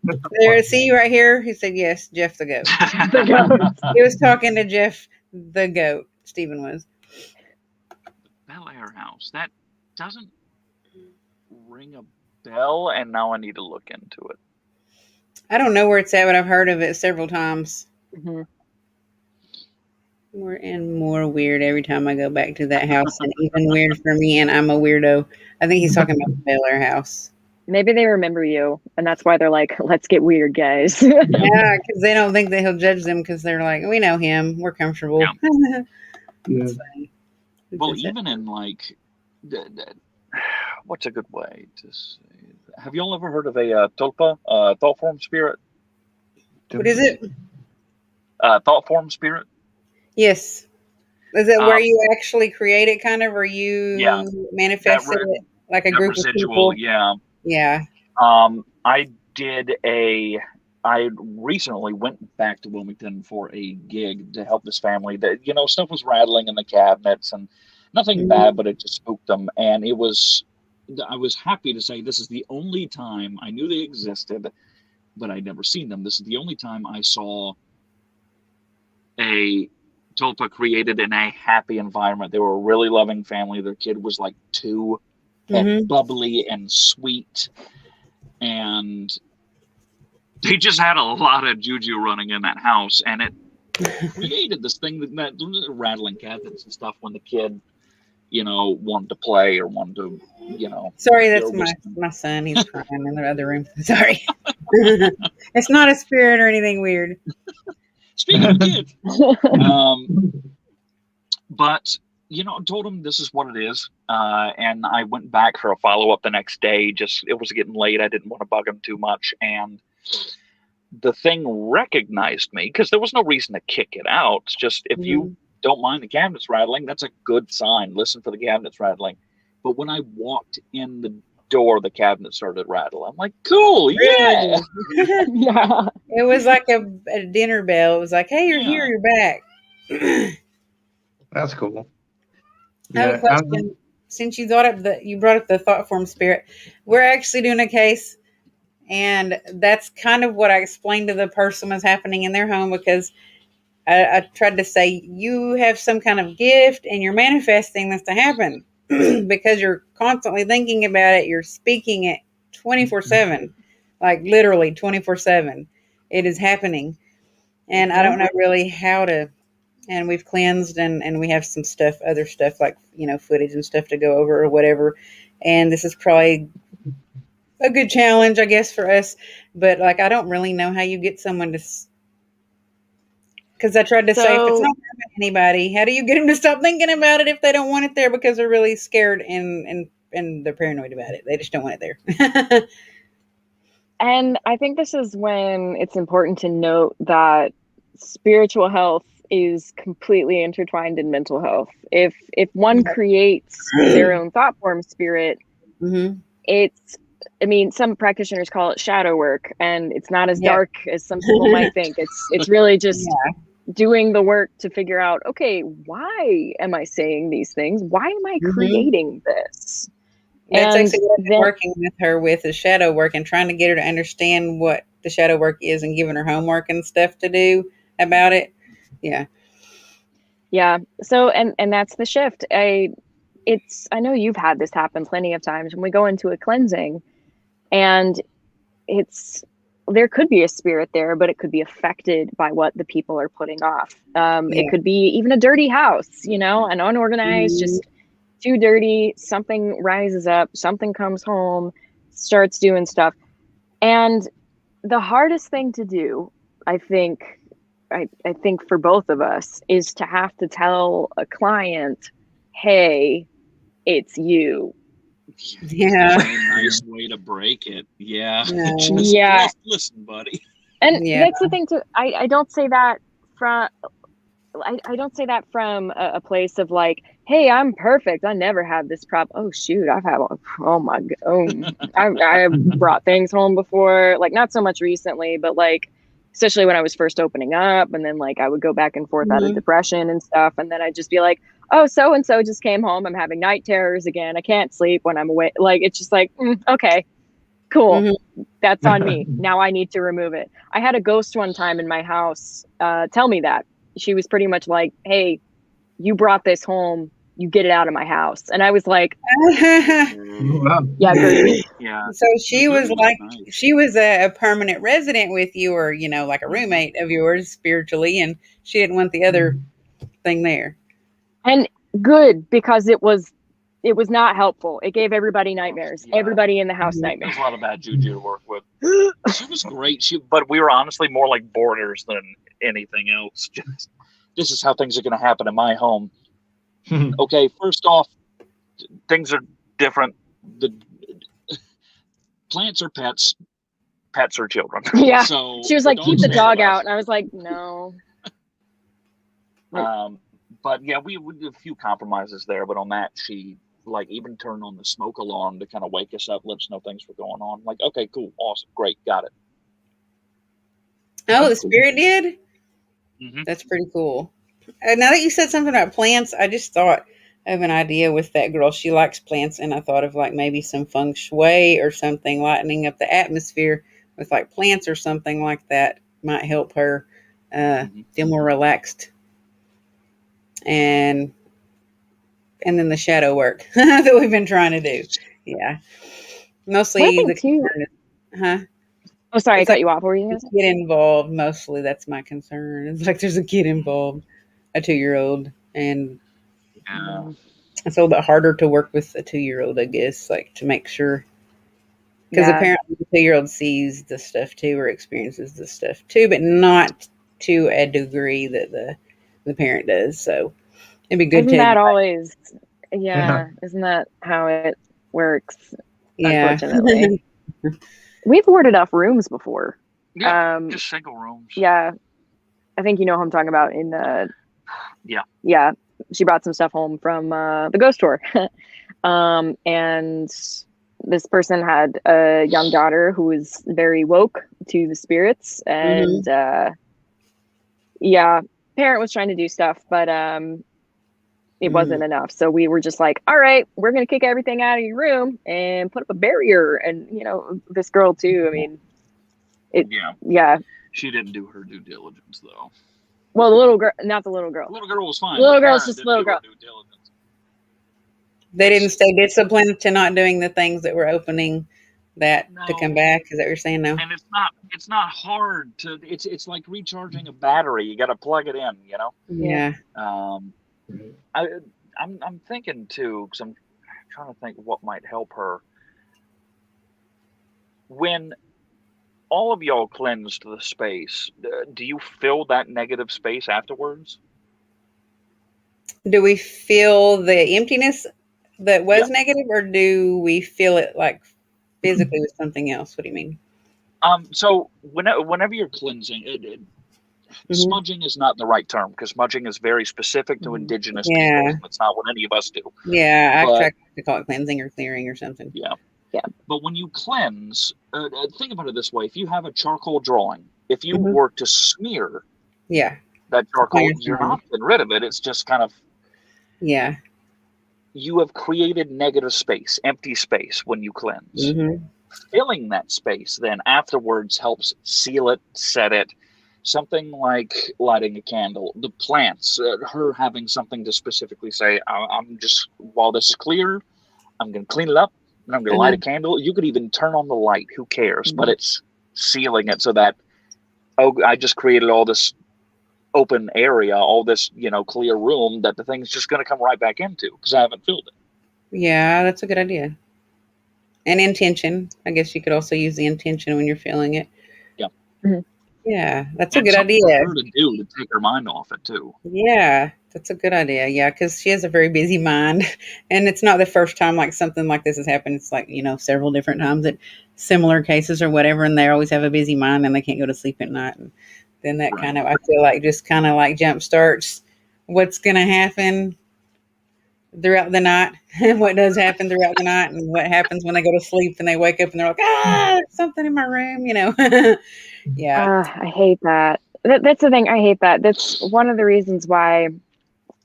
There, see right here? He said, yes, Jeff the Goat. The goat. He was talking to Jeff the Goat. Stephen was. Bel Air House. That doesn't ring a bell, and now I need to look into it. I don't know where it's at, but I've heard of it several times. Mm-hmm. More and more weird every time I go back to that house, and even weird for me, and I'm a weirdo. I think he's talking about the Bel Air House. Maybe they remember you, and that's why they're like, let's get weird, guys. Yeah, because they don't think that he'll judge them because they're like, we know him. We're comfortable. Yeah. That's funny. Well, even in like, what's a good way to say? Have you all ever heard of a tulpa, thought form spirit? What is it? Thought form spirit? Yes. Is it where you actually create it, kind of, or Yeah, you manifested it like a that group of residual, people? yeah. Yeah. I recently went back to Wilmington for a gig to help this family that, stuff was rattling in the cabinets and nothing bad, but it just spooked them. And I was happy to say this is the only time I knew they existed, but I'd never seen them. This is the only time I saw a tulpa created in a happy environment. They were a really loving family. Their kid was like 2 and bubbly and sweet. And they just had a lot of juju running in that house, and it created this thing that rattling cabinets and stuff when the kid, wanted to play or wanted to, Sorry, that's my son. He's crying in the other room. Sorry. It's not a spirit or anything weird. Speaking of kids, but I told him this is what it is, and I went back for a follow-up the next day. It was getting late. I didn't want to bug him too much, and the thing recognized me because there was no reason to kick it out. It's just if you don't mind the cabinets rattling, that's a good sign. Listen for the cabinets rattling. But when I walked in the door, the cabinet started rattling. I'm like, cool, yeah. Yeah. It was like a dinner bell. It was like, hey, you're here, you're back. That's cool. I have a question. Since you brought up the thought form spirit, we're actually doing a case, and that's kind of what I explained to the person was happening in their home, because I tried to say, you have some kind of gift and you're manifesting this to happen because you're constantly thinking about it. You're speaking it 24/7, like literally 24/7. It is happening. And I don't know really how to, and we've cleansed and we have some other stuff like, footage and stuff to go over or whatever. And this is probably a good challenge, I guess, for us. But like, I don't really know how you get someone to, because I tried to say, if it's not happening to anybody, how do you get them to stop thinking about it if they don't want it there because they're really scared and they're paranoid about it? They just don't want it there. And I think this is when it's important to note that spiritual health is completely intertwined in mental health. If one creates their own thought form spirit, some practitioners call it shadow work, and it's not as dark as some people might think. It's really just doing the work to figure out, okay, why am I saying these things? Why am I creating this? That's actually what I've been working with her with, is shadow work, and trying to get her to understand what the shadow work is and giving her homework and stuff to do about it. Yeah. Yeah. So, and that's the shift. I know you've had this happen plenty of times when we go into a cleansing, and there could be a spirit there, but it could be affected by what the people are putting off. It could be even a dirty house, an unorganized, just too dirty. Something rises up, something comes home, starts doing stuff. And the hardest thing to do, I think for both of us, is to have to tell a client, hey, it's you. Yeah. A nice way to break it. Yeah. Just listen, buddy. And that's the thing too. I don't say that from I don't say that from a place of like, hey, I'm perfect, I never have this problem. Oh shoot, I've had I brought things home before, like not so much recently, but like especially when I was first opening up, and then like I would go back and forth out of depression and stuff, and then I'd just be like, oh, so and so just came home, I'm having night terrors again, I can't sleep when I'm awake. Like it's just like, okay, cool. That's on me. Now I need to remove it. I had a ghost one time in my house tell me that. She was pretty much like, hey, you brought this home, you get it out of my house. And I was like, yeah. So she was like, she was a permanent resident with you, or, like a roommate of yours spiritually, and she didn't want the other thing there. And good, because it was not helpful. It gave everybody nightmares. Everybody in the house nightmares. There's a lot of bad juju to work with. She was great. But we were honestly more like boarders than anything else. Just, this is how things are going to happen in my home. Okay, first off, things are different. The plants are pets. Pets are children. Yeah. So she was like, keep the dog out. And I was like, no. But yeah, we did a few compromises there. But on that, she like even turned on the smoke alarm to kind of wake us up, let us know things were going on. Like, okay, cool, awesome, great, got it. Oh, the spirit did? Mm-hmm. That's pretty cool. Now that you said something about plants, I just thought of an idea with that girl. She likes plants, and I thought of like maybe some feng shui or something, lightening up the atmosphere with like plants or something like that might help her feel more relaxed. And then the shadow work that we've been trying to do. Yeah. Mostly the concern is, Oh, sorry, I cut like you off. What were you going to say? get involved. Mostly that's my concern. It's like there's a kid involved, a 2-year-old, and it's a little bit harder to work with a 2-year-old, I guess, like to make sure. Because apparently the 2-year-old sees the stuff too, or experiences the stuff too, but not to a degree that the parent does. So it'd be good Isn't to. that always? Yeah, isn't that how it works? Yeah. Unfortunately, we've boarded up rooms before. Yeah, just single rooms. Yeah, I think you know who I'm talking about. In the yeah, she brought some stuff home from the ghost tour, and this person had a young daughter who was very woke to the spirits, and parent was trying to do stuff, but it wasn't enough. So we were just like, all right, we're going to kick everything out of your room and put up a barrier. And, you know, this girl too, I mean, she didn't do her due diligence though. Well, the little girl, not the little girl. The little girl was fine. The little girl's just a little girl. They didn't stay disciplined to not doing the things that were opening that to come back. Is that what you're saying now? And it's not hard to, it's like recharging a battery. You got to plug it in, you know? Yeah. I'm thinking too, because I'm trying to think what might help her. When all of y'all cleansed the space, do you fill that negative space afterwards? Do we feel the emptiness that was negative, or do we feel it like physically with something else? What do you mean? So whenever you're cleansing, smudging is not the right term, because smudging is very specific to indigenous people. It's not what any of us do. Yeah, I try to call it cleansing or clearing or something. Yeah. But when you cleanse, think about it this way. If you have a charcoal drawing, if you were to smear that charcoal, you're not getting rid of it. It's just kind of... Yeah. You have created negative space, empty space when you cleanse. Filling that space then afterwards helps seal it, set it. Something like lighting a candle, the plants, her having something to specifically say, I'm just, while this is clear, I'm going to clean it up and I'm going to light a candle. You could even turn on the light, who cares? But it's sealing it so that, I just created all this open area, all this, clear room that the thing's just going to come right back into because I haven't filled it. Yeah, that's a good idea. And intention. I guess you could also use the intention when you're filling it. Yeah. Yeah, that's a good idea. For her to do to take her mind off it too. Yeah, that's a good idea. Yeah, because she has a very busy mind, and it's not the first time like something like this has happened. It's like several different times at similar cases or whatever, and they always have a busy mind and they can't go to sleep at night. And then that kind of, I feel like, just kind of like jump starts what's going to happen throughout the night, and what does happen throughout the night, and what happens when they go to sleep and they wake up and they're like, there's something in my room, Yeah. I hate that. That's the thing. I hate that. That's one of the reasons why,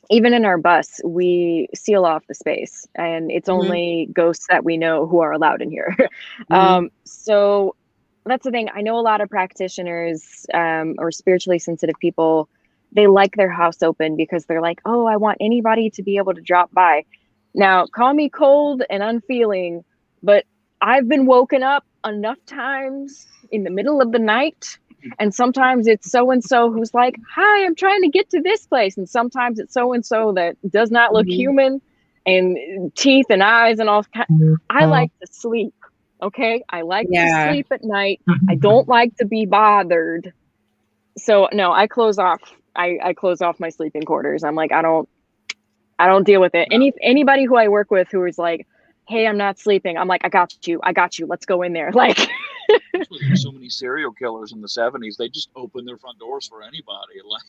even in our bus, we seal off the space, and it's only ghosts that we know who are allowed in here. So that's the thing. I know a lot of practitioners or spiritually sensitive people, they like their house open because they're like, oh, I want anybody to be able to drop by. Now, call me cold and unfeeling, but I've been woken up enough times in the middle of the night, and sometimes it's so-and-so who's like, hi, I'm trying to get to this place. And sometimes it's so-and-so that does not look human, and teeth and eyes and all. I like to sleep. Okay. I like to sleep at night. I don't like to be bothered. So no, I close off. I close off my sleeping quarters. I'm like, I don't deal with it. Anybody who I work with who is like, hey, I'm not sleeping, I'm like, I got you. Let's go in there. Like, there's so many serial killers in the 70s. They just opened their front doors for anybody. Like,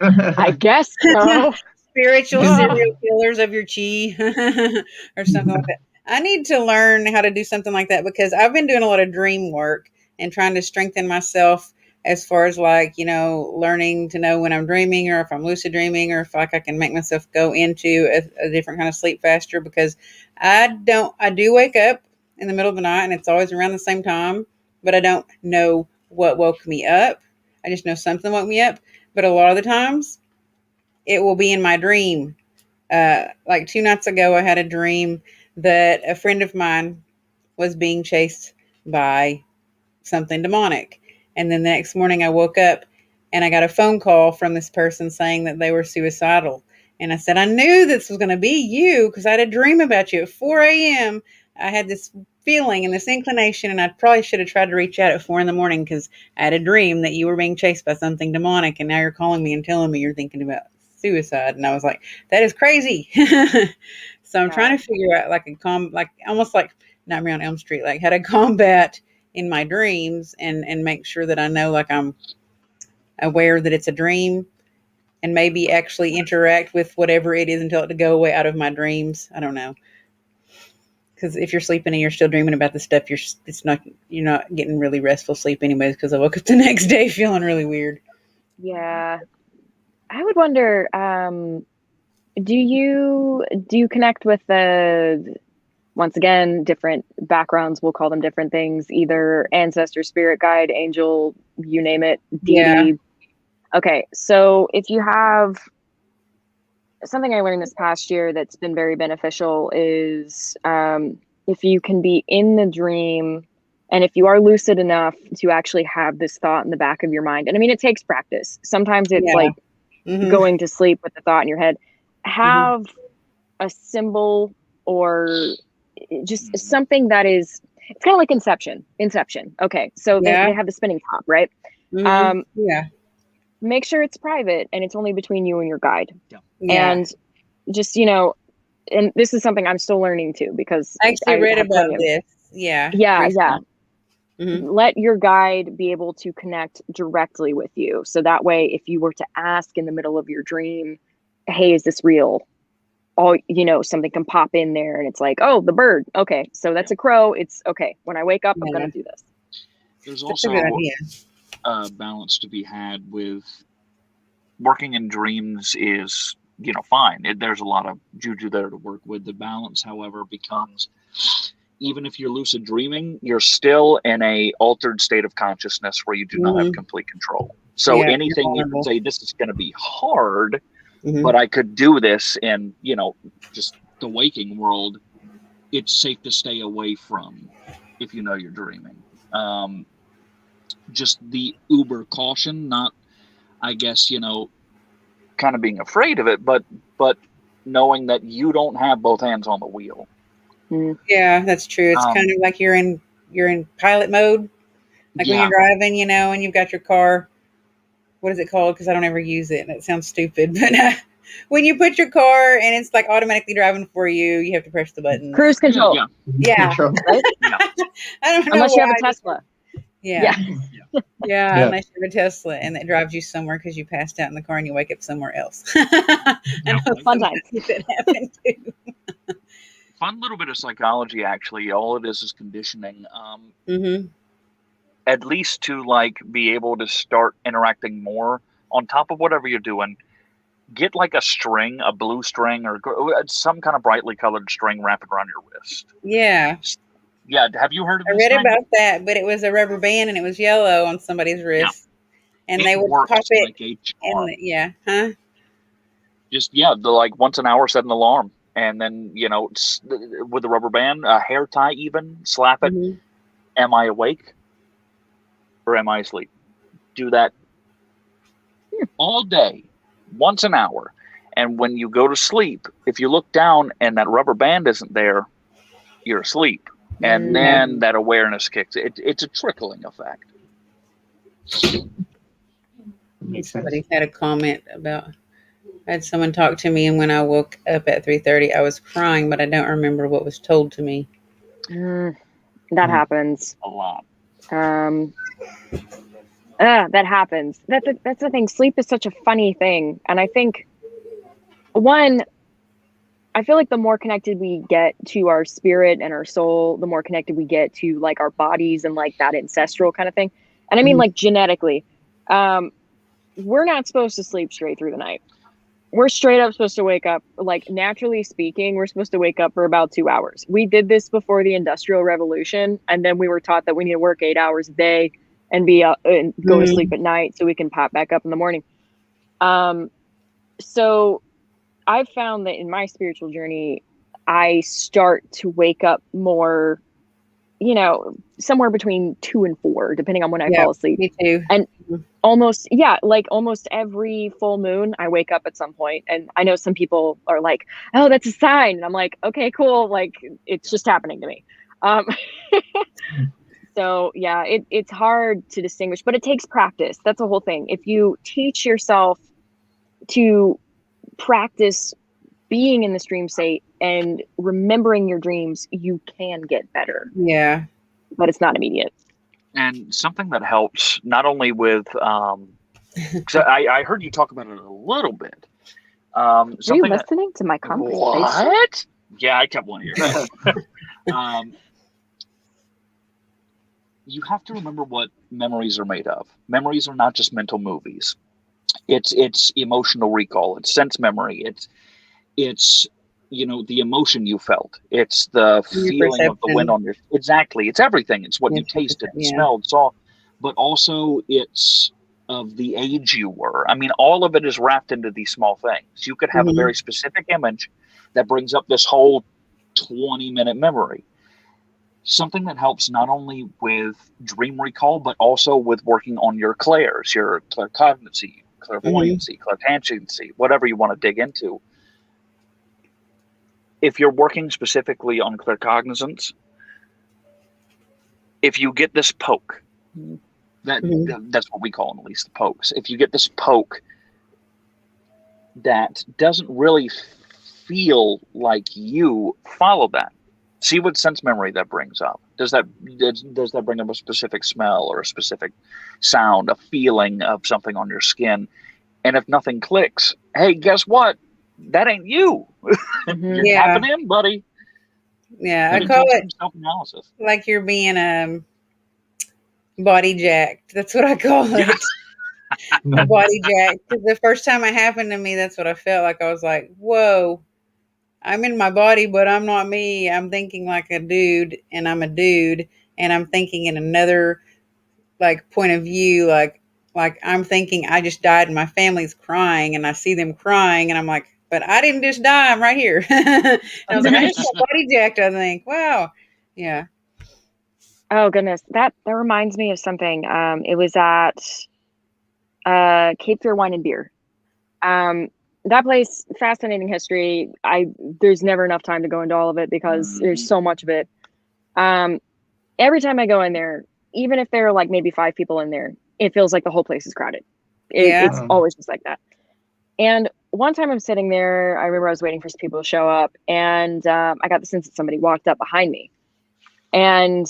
I guess so. Spiritual Yeah. serial killers of your chi or something like that. I need to learn how to do something like that because I've been doing a lot of dream work and trying to strengthen myself as far as like, learning to know when I'm dreaming or if I'm lucid dreaming or if like I can make myself go into a different kind of sleep faster because I do wake up in the middle of the night and it's always around the same time, but I don't know what woke me up. I just know something woke me up. But a lot of the times it will be in my dream. Like 2 nights ago, I had a dream that a friend of mine was being chased by something demonic. And then the next morning, I woke up and I got a phone call from this person saying that they were suicidal. And I said, I knew this was going to be you because I had a dream about you at 4 a.m. I had this feeling and this inclination, and I probably should have tried to reach out at 4 in the morning because I had a dream that you were being chased by something demonic. And now you're calling me and telling me you're thinking about suicide. And I was like, that is crazy. So I'm trying to figure out like almost like Nightmare on Elm Street, like how to combat in my dreams and make sure that I know like I'm aware that it's a dream and maybe actually interact with whatever it is and tell it to go away out of my dreams. I don't know. Because if you're sleeping and you're still dreaming about the stuff, you're not getting really restful sleep anyways. Because I woke up the next day feeling really weird. Yeah, I would wonder. Do you connect with the, once again, different backgrounds? We'll call them different things. Either ancestor, spirit guide, angel, you name it, deity. Yeah. Okay, so if you have something I learned this past year that's been very beneficial is if you can be in the dream and if you are lucid enough to actually have this thought in the back of your mind. And I mean, it takes practice. Sometimes it's like going to sleep with the thought in your head. Have a symbol or just something that is, it's kind of like Inception. Okay, so they have the spinning top, right? Make sure it's private and it's only between you and your guide. And just, and this is something I'm still learning too, because I actually read about this. Let your guide be able to connect directly with you. So that way, if you were to ask in the middle of your dream, hey, is this real? Something can pop in there and it's like, oh, the bird. Okay. So that's a crow. It's okay. When I wake up, I'm going to do this. There's also a balance to be had with working in dreams is, fine. There's a lot of juju there to work with. The balance, however, becomes even if you're lucid dreaming, you're still in a altered state of consciousness where you do not have complete control. So anything you can say, this is going to be hard, but I could do this in, just the waking world, it's safe to stay away from if you know you're dreaming. Just the uber caution, not, I guess, kind of being afraid of it, but knowing that you don't have both hands on the wheel. Yeah, that's true. It's kind of like you're in pilot mode, like when you're driving, and you've got your car. What is it called? Because I don't ever use it, and it sounds stupid. But when you put your car and it's like automatically driving for you, you have to press the button. Cruise control. Yeah. Right? I don't know. Unless you have a Tesla. Yeah, unless you have a Tesla and it drives you somewhere because you passed out in the car and you wake up somewhere else. Fun times. That happened too. Fun little bit of psychology, actually. All it is conditioning. At least to be able to start interacting more on top of whatever you're doing. Get a string, a blue string, or some kind of brightly colored string wrapped around your wrist. Yeah. Yeah, have you heard of this? I read about that, but it was a rubber band and it was yellow on somebody's wrist. And they would pop it. Just, once an hour, set an alarm. And then, with the rubber band, a hair tie even, slap it. Am I awake or am I asleep? Do that all day, once an hour. And when you go to sleep, if you look down and that rubber band isn't there, you're asleep. And then that awareness kicks. It's a trickling effect. Somebody had a comment about, I had someone talk to me, and when I woke up at 3:30, I was crying, but I don't remember what was told to me. That happens a lot. That happens. That's the thing. Sleep is such a funny thing. And I think, one, I feel like the more connected we get to our spirit and our soul, the more connected we get to like our bodies and like that ancestral kind of thing. And I mean, like genetically, we're not supposed to sleep straight through the night. We're straight up supposed to wake up, like naturally speaking, we're supposed to wake up for about 2 hours. We did this before the Industrial Revolution. And then we were taught that we need to work 8 hours a day and be and go to sleep at night so we can pop back up in the morning. So I've found that in my spiritual journey, I start to wake up more, you know, somewhere between 2 and 4, depending on when I fall asleep. Me too. And almost every full moon, I wake up at some point. And I know some people are like, oh, that's a sign. And I'm like, okay, cool. Like, it's just happening to me. So yeah, it's hard to distinguish, but it takes practice. That's the whole thing. If you teach yourself to practice being in this dream state and remembering your dreams, you can get better. Yeah. But it's not immediate. And something that helps not only with, so I heard you talk about it a little bit. Are you listening to my conversation? What? Yeah, I kept one ear. You have to remember what memories are made of. Memories are not just mental movies. It's emotional recall. It's sense memory. It's you know, the emotion you felt. It's the feeling of the wind on your... Exactly. It's everything. It's what you tasted, smelled, saw. But also it's of the age you were. I mean, all of it is wrapped into these small things. You could have a very specific image that brings up this whole 20-minute memory. Something that helps not only with dream recall, but also with working on your clairs, your claircognizance, clairvoyancy, clairtangency, whatever you want to dig into. If you're working specifically on claircognizance, if you get this poke, that's what we call them, at least the pokes. If you get this poke that doesn't really feel like you, follow that. See what sense memory that brings up. Does that bring up a specific smell or a specific sound, a feeling of something on your skin? And if nothing clicks, hey, guess what? That ain't you. You're tapping in, buddy. Yeah, I call it self-analysis. Like you're being body jacked. That's what I call it. Body jacked. The first time it happened to me, that's what I felt like. I was like, whoa, I'm in my body, but I'm not me. I'm thinking like a dude, and I'm a dude, and I'm thinking in another like point of view, like I'm thinking I just died and my family's crying, and I see them crying, and I'm like, but I didn't just die. I'm right here. And I was like, I just got body jacked, I think. Wow. Yeah. Oh goodness. That reminds me of something. It was at Cape Fear Wine and Beer. That place, fascinating history. There's never enough time to go into all of it because there's so much of it. Every time I go in there, even if there are like maybe 5 people in there, it feels like the whole place is crowded. It's always just like that. And one time I'm sitting there, I remember I was waiting for some people to show up, and I got the sense that somebody walked up behind me. And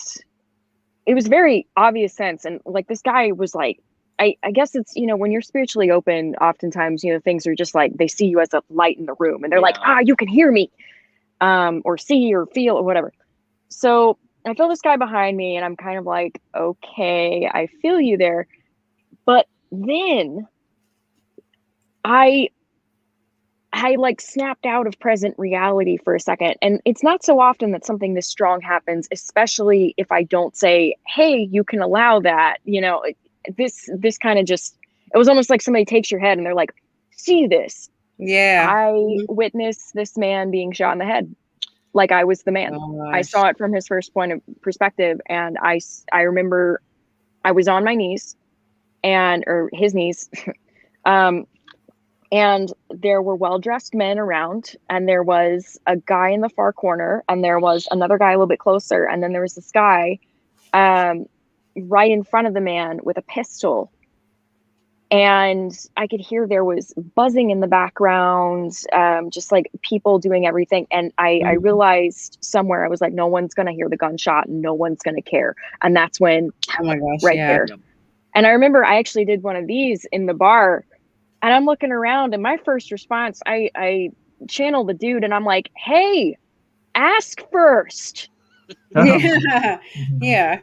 it was a very obvious sense. And like this guy was like, I guess it's, you know, when you're spiritually open, oftentimes, you know, things are just like, they see you as a light in the room, and they're like, you can hear me, or see or feel or whatever. So I feel this guy behind me, and I'm kind of like, okay, I feel you there. But then I like snapped out of present reality for a second. And it's not so often that something this strong happens, especially if I don't say, hey, you can allow that, you know. This kind of just, it was almost like somebody takes your head and they're like, see this. Yeah. I witnessed this man being shot in the head. Like I was the man. I saw it from his first point of perspective. And I remember I was on my knees or his knees. And there were well-dressed men around, and there was a guy in the far corner, and there was another guy a little bit closer. And then there was this guy, right in front of the man with a pistol, and I could hear there was buzzing in the background, just like people doing everything. And I realized somewhere, I was like, no one's gonna hear the gunshot and no one's gonna care. And that's when, oh my gosh, there, And I remember I actually did one of these in the bar, and I'm looking around, and my first response, I channel the dude, and I'm like, hey, ask first. Yeah. Yeah.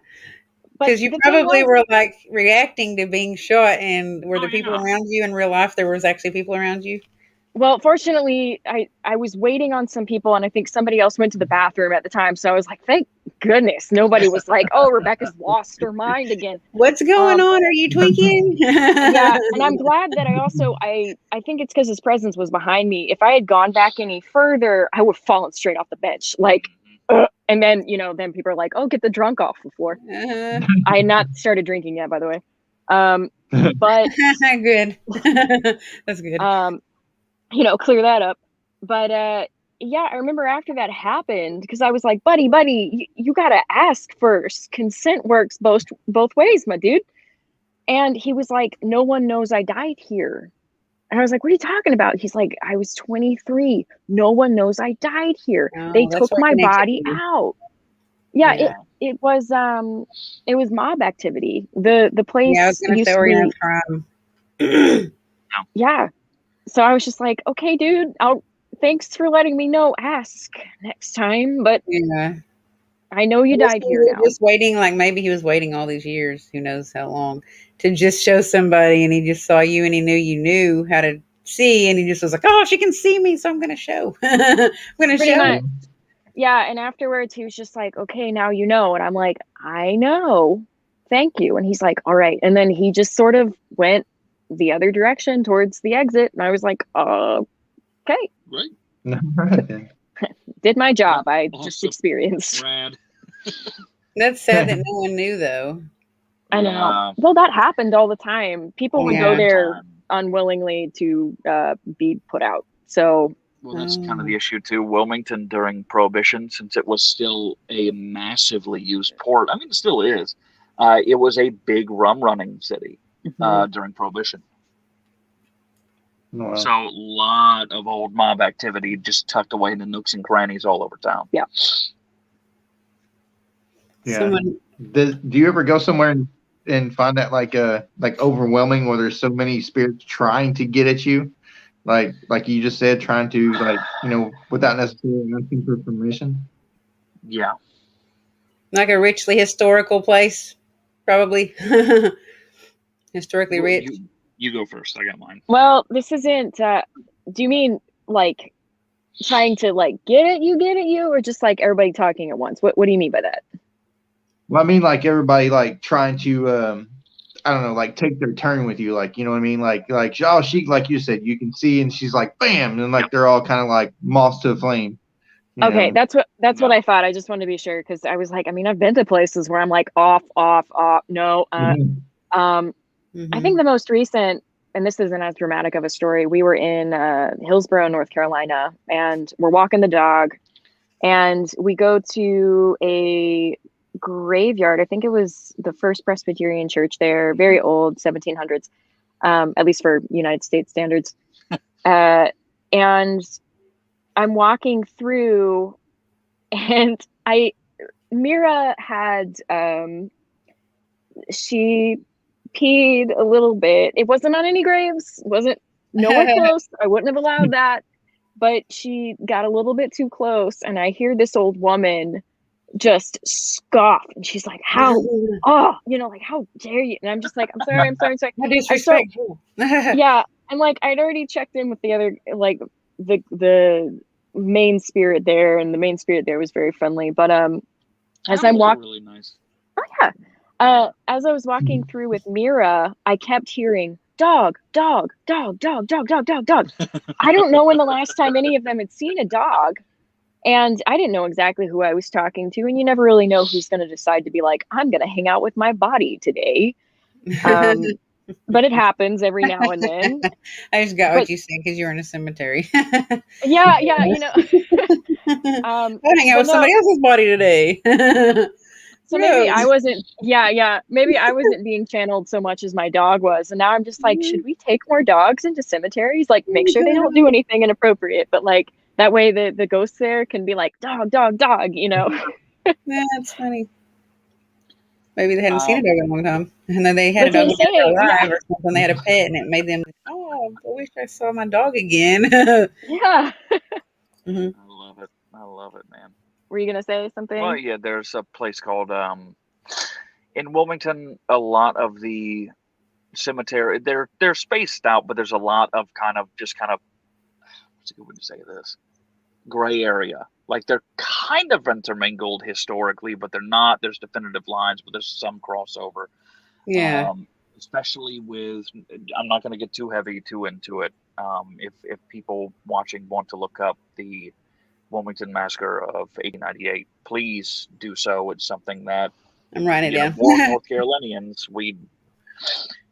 But Because you the thing probably was, were like reacting to being shot, and were Oh, there people yeah. around you in real life? There was actually people around you. well, fortunately, I was waiting on some people, and I think somebody else went to the bathroom at the time. So I was like, thank goodness nobody was like, oh, Rebekah's lost her mind again. What's going on? Are you tweaking? Yeah, and I'm glad that I think it's because his presence was behind me. If I had gone back any further, I would have fallen straight off the bench. Like, and then, then people are like, oh, get the drunk off the floor. I had not started drinking yet, by the way. But Good. That's good. clear that up. But yeah, I remember after that happened, because I was like, buddy, you gotta ask first. Consent works both ways, my dude. And he was like, no one knows I died here. And I was like, what are you talking about? He's like, I was 23. No one knows I died here. Oh, They that's took what my connected body you. out. Yeah, Yeah. it was mob activity. The place Yeah, I was gonna used say to we're in be, a crime. yeah. So I was just like, okay, dude, thanks for letting me know. Ask next time, but Yeah. I know you died here now. Just waiting, like maybe he was waiting all these years, who knows how long, to just show somebody, and he just saw you, and he knew you knew how to see, and he just was like, oh, she can see me, so I'm gonna show. I'm gonna Pretty show. much. Yeah, and afterwards he was just like, okay, now you know. And I'm like, I know. Thank you. And he's like, all right. And then he just sort of went the other direction towards the exit. And I was like, okay. Right. Did my job. Yeah, I just awesome. experienced. Rad. That's sad that no one knew, though. I know. Yeah. Well, that happened all the time. People would go Yeah. there unwillingly to be put out. So Well, that's kind of the issue too. Wilmington during Prohibition, since it was still a massively used port. I mean, it still is. It was a big rum running city during Prohibition. Wow. So a lot of old mob activity just tucked away in the nooks and crannies all over town. Yeah. Yeah. Do you ever go somewhere and find that like overwhelming, where there's so many spirits trying to get at you, like you just said, trying to without necessarily asking for permission? Yeah. Like a richly historical place, probably. Historically rich. You go first. I got mine. Well, this isn't. Do you mean like trying to like get at you, or just like everybody talking at once? What do you mean by that? Well, I mean, like everybody like trying to, I don't know, like take their turn with you, like, you know what I mean? Like, oh, she, like you said, you can see, and she's like, bam, and like they're all kind of like moths to a flame. Okay, that's what I thought. I just wanted to be sure, because I was like, I mean, I've been to places where I'm like off, no. I think the most recent, and this isn't as dramatic of a story, we were in Hillsborough, North Carolina, and we're walking the dog, and we go to a graveyard. I think it was the First Presbyterian Church there, very old, 1700s, at least for United States standards. And I'm walking through, and Mira had, she peed a little bit. It wasn't on any graves, wasn't nowhere close. I wouldn't have allowed that, but she got a little bit too close, and I hear this old woman just scoff, and she's like, how dare you? And I'm just like, I'm sorry. How disrespectful. Yeah, and like I'd already checked in with the other, like the main spirit there, and the main spirit there was very friendly, but as I'm walking, really nice. Oh yeah. As I was walking through with Mira, I kept hearing dog. I don't know when the last time any of them had seen a dog, and I didn't know exactly who I was talking to, and you never really know who's going to decide to be like, I'm going to hang out with my body today. But it happens every now and then. I just got what you said, because you're in a cemetery. Yeah. I'll hang out with somebody else's body today. So maybe I wasn't, maybe I wasn't being channeled so much as my dog was. And now I'm just like, should we take more dogs into cemeteries? Like, make sure they don't do anything inappropriate, but like that way the ghosts there can be like, dog, That's funny. Maybe they hadn't seen a dog in a long time. And then they had a That's what dog I'm when they were saying. alive or something. They had a pet and it made them, oh, I wish I saw my dog again. Yeah. Hmm. I love it. I love it, man. Were you gonna say something? Well, yeah, there's a place called in Wilmington. A lot of the cemetery, they're spaced out, but there's a lot of kind of what's a good way to say this? Gray area. Like they're kind of intermingled historically, but they're not. There's definitive lines, but there's some crossover. Yeah. Especially with, I'm not going to get too into it. If people watching want to look up the Wilmington Massacre of 1898, please do so. It's something that I'm writing it down. more North Carolinians, we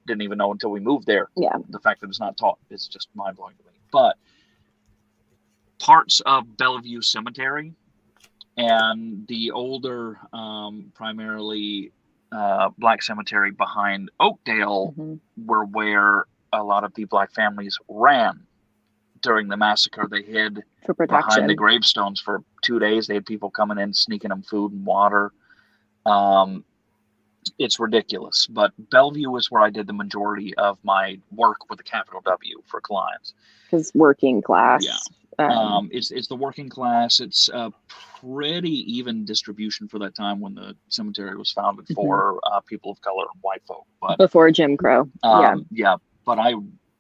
didn't even know until we moved there. Yeah. The fact that it's not taught is just mind-blowing to me. But parts of Bellevue Cemetery and the older, primarily Black cemetery behind Oakdale were where a lot of the Black families ran during the massacre. They hid For protection. behind the gravestones for 2 days. They had people coming in, sneaking them food and water. It's ridiculous. But Bellevue is where I did the majority of my work with a capital W for clients. Because working class. Yeah. It's the working class. It's a pretty even distribution for that time when the cemetery was founded for people of color and white folk. But before Jim Crow. yeah. But I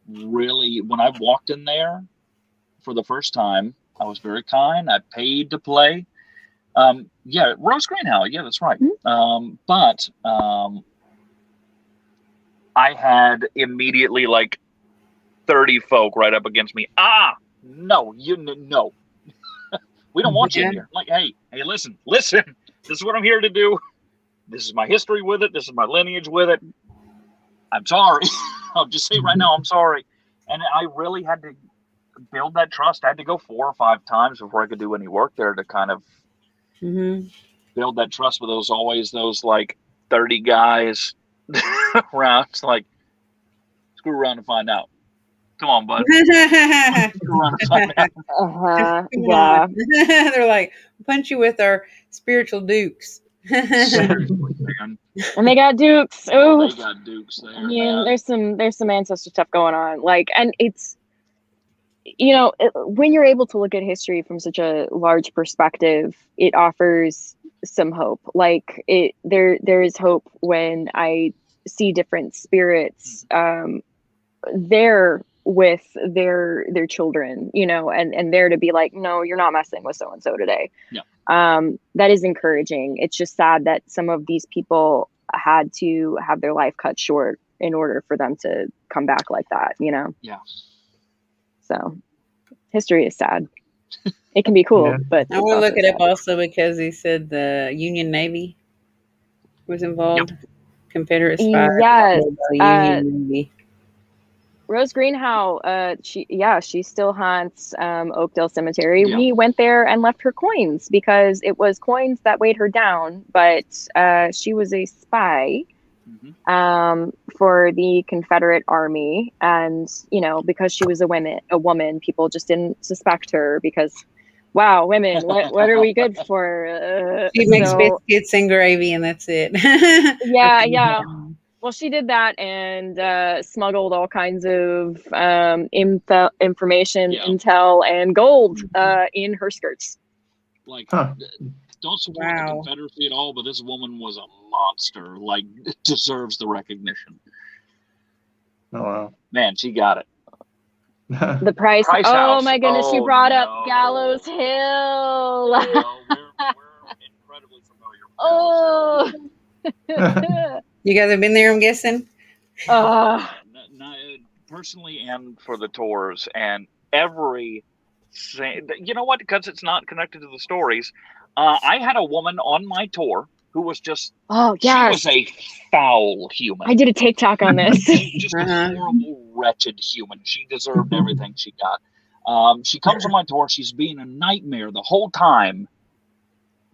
really, when I walked in there for the first time, I was very kind. I paid to play. Yeah, Rose Greenhow. Yeah, that's right. But I had immediately like 30 folk right up against me. No, no. We don't want you in here. Like, hey, listen. This is what I'm here to do. This is my history with it. This is my lineage with it. I'm sorry. I'll just say right now, I'm sorry. And I really had to build that trust. I had to go 4 or 5 times before I could do any work there to kind of build that trust with those like 30 guys around. It's like, screw around and find out. Come on, bud. Screw around and find out. Yeah. They're like, punch you with our spiritual dukes. Seriously, man. And they got dukes. Oh, they got dukes there. I mean, there's some ancestor stuff going on. Like, and it's, you know, when you're able to look at history from such a large perspective, it offers some hope. Like there is hope when I see different spirits there with their children, you know, and there to be like, no, you're not messing with so and so today. Yeah. That is encouraging. It's just sad that some of these people had to have their life cut short in order for them to come back like that, you know? Yeah. So history is sad. It can be cool, but I will look it up also because he said the Union Navy was involved. Yep. Confederate spies. Yes. Union Navy. Rose Greenhow, she still haunts Oakdale Cemetery. Yeah. We went there and left her coins because it was coins that weighed her down, but she was a spy for the Confederate Army, and you know, because she was a woman, people just didn't suspect her because, wow, women, what are we good for? She makes biscuits and gravy, and that's it. Yeah. Well, she did that and smuggled all kinds of information, intel, and gold in her skirts. Like, don't support the Confederacy at all, but this woman was a monster. Like, deserves the recognition. Oh, wow. Man, she got it. The Price House. Oh, my goodness. She brought up Gallows Hill. We're incredibly familiar with Gallows Hill. You guys have been there, I'm guessing? Personally and for the tours, and you know what, because it's not connected to the stories, I had a woman on my tour who was just she was a foul human. I did a TikTok on this. Just a horrible, wretched human. She deserved everything she got. She comes on my tour, she's being a nightmare the whole time,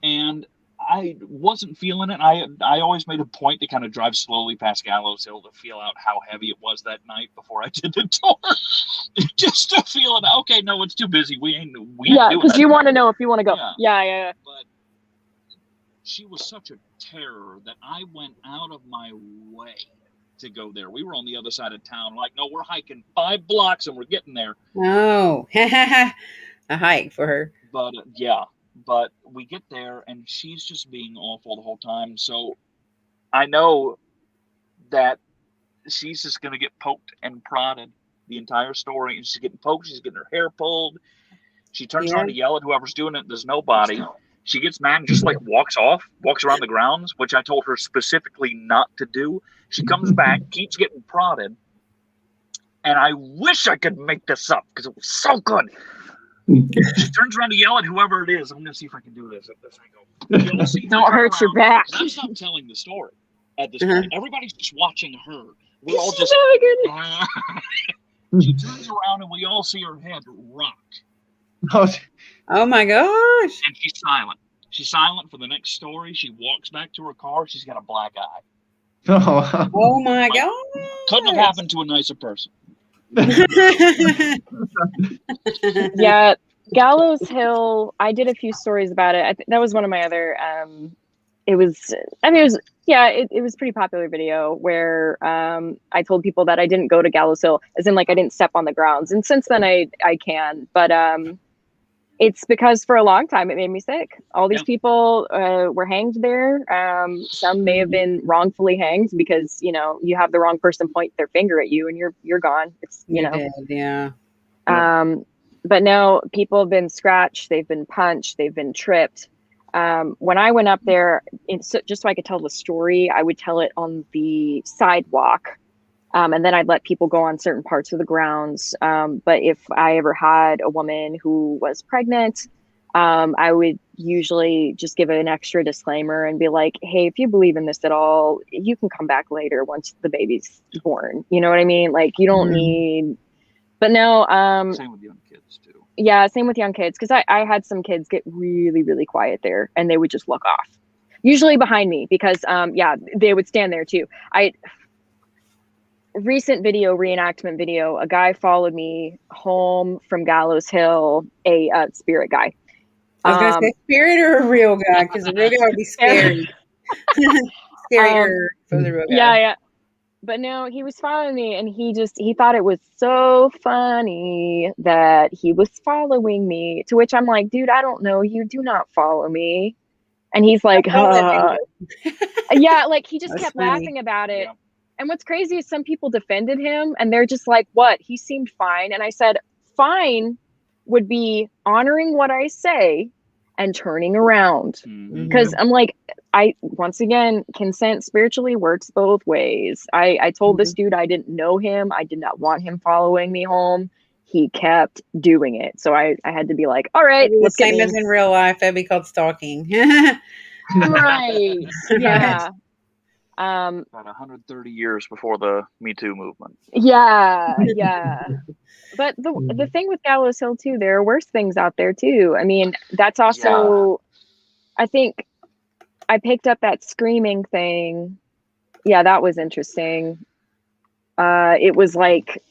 and I wasn't feeling it. I always made a point to kind of drive slowly past Gallows Hill to feel out how heavy it was that night before I did the tour. Just to feel it. Okay, no, it's too busy. We ain't doing because you want to know if you want to go. Yeah. But she was such a terror that I went out of my way to go there. We were on the other side of town. Like, no, we're hiking 5 blocks and we're getting there. Oh, a hike for her. But yeah, but we get there and she's just being awful the whole time. So I know that she's just going to get poked and prodded the entire story. And she's getting poked. She's getting her hair pulled. She turns around to yell at whoever's doing it. There's nobody. She gets mad and just like walks around the grounds, which I told her specifically not to do. She comes back, keeps getting prodded. And I wish I could make this up because it was so good. She turns around to yell at whoever it is. I'm going to see if I can do this at this angle. Don't hurt your back. I'm not telling the story at this point. Everybody's just watching her. We're all just. She turns around and we all see her head rock. Oh my gosh. And she's silent. She's silent for the next story. She walks back to her car. She's got a black eye. Oh my god. Couldn't have happened to a nicer person. Yeah, Gallows Hill. I did a few stories about it. That was one of my other. It was a pretty popular video where I told people that I didn't go to Gallows Hill, as in like I didn't step on the grounds. And since then I can, but it's because for a long time it made me sick. All these people were hanged there. Some may have been wrongfully hanged because you have the wrong person point their finger at you and you're gone. It's yeah. But no, people have been scratched. They've been punched. They've been tripped. When I went up there, just so I could tell the story, I would tell it on the sidewalk. And then I'd let people go on certain parts of the grounds. But if I ever had a woman who was pregnant, I would usually just give an extra disclaimer and be like, hey, if you believe in this at all, you can come back later once the baby's born. You know what I mean? Like, you don't need... But no... Same with young kids, too. Yeah, same with young kids. Because I had some kids get really, really quiet there, and they would just look off. Usually behind me, because, they would stand there, too. Recent reenactment video, a guy followed me home from Gallows Hill, a spirit guy. I was going to say spirit or a real guy, because the real guy would be scary. Scarier for the real guy. Yeah. But no, he was following me, and he thought it was so funny that he was following me, to which I'm like, dude, I don't know you. Do not follow me. And he's like, yeah, like he just kept laughing about it. Yeah. And what's crazy is some people defended him and they're just like, what? He seemed fine. And I said, fine would be honoring what I say and turning around. Because I'm like, once again, consent spiritually works both ways. I told this dude I didn't know him. I did not want him following me home. He kept doing it. So I had to be like, all right, let's get same as in real life. That'd be called stalking. Right. Yeah. About 130 years before the Me Too movement. Yeah. But the thing with Gallows Hill too, there are worse things out there too. I mean, that's also, I think I picked up that screaming thing. Yeah, that was interesting. It was like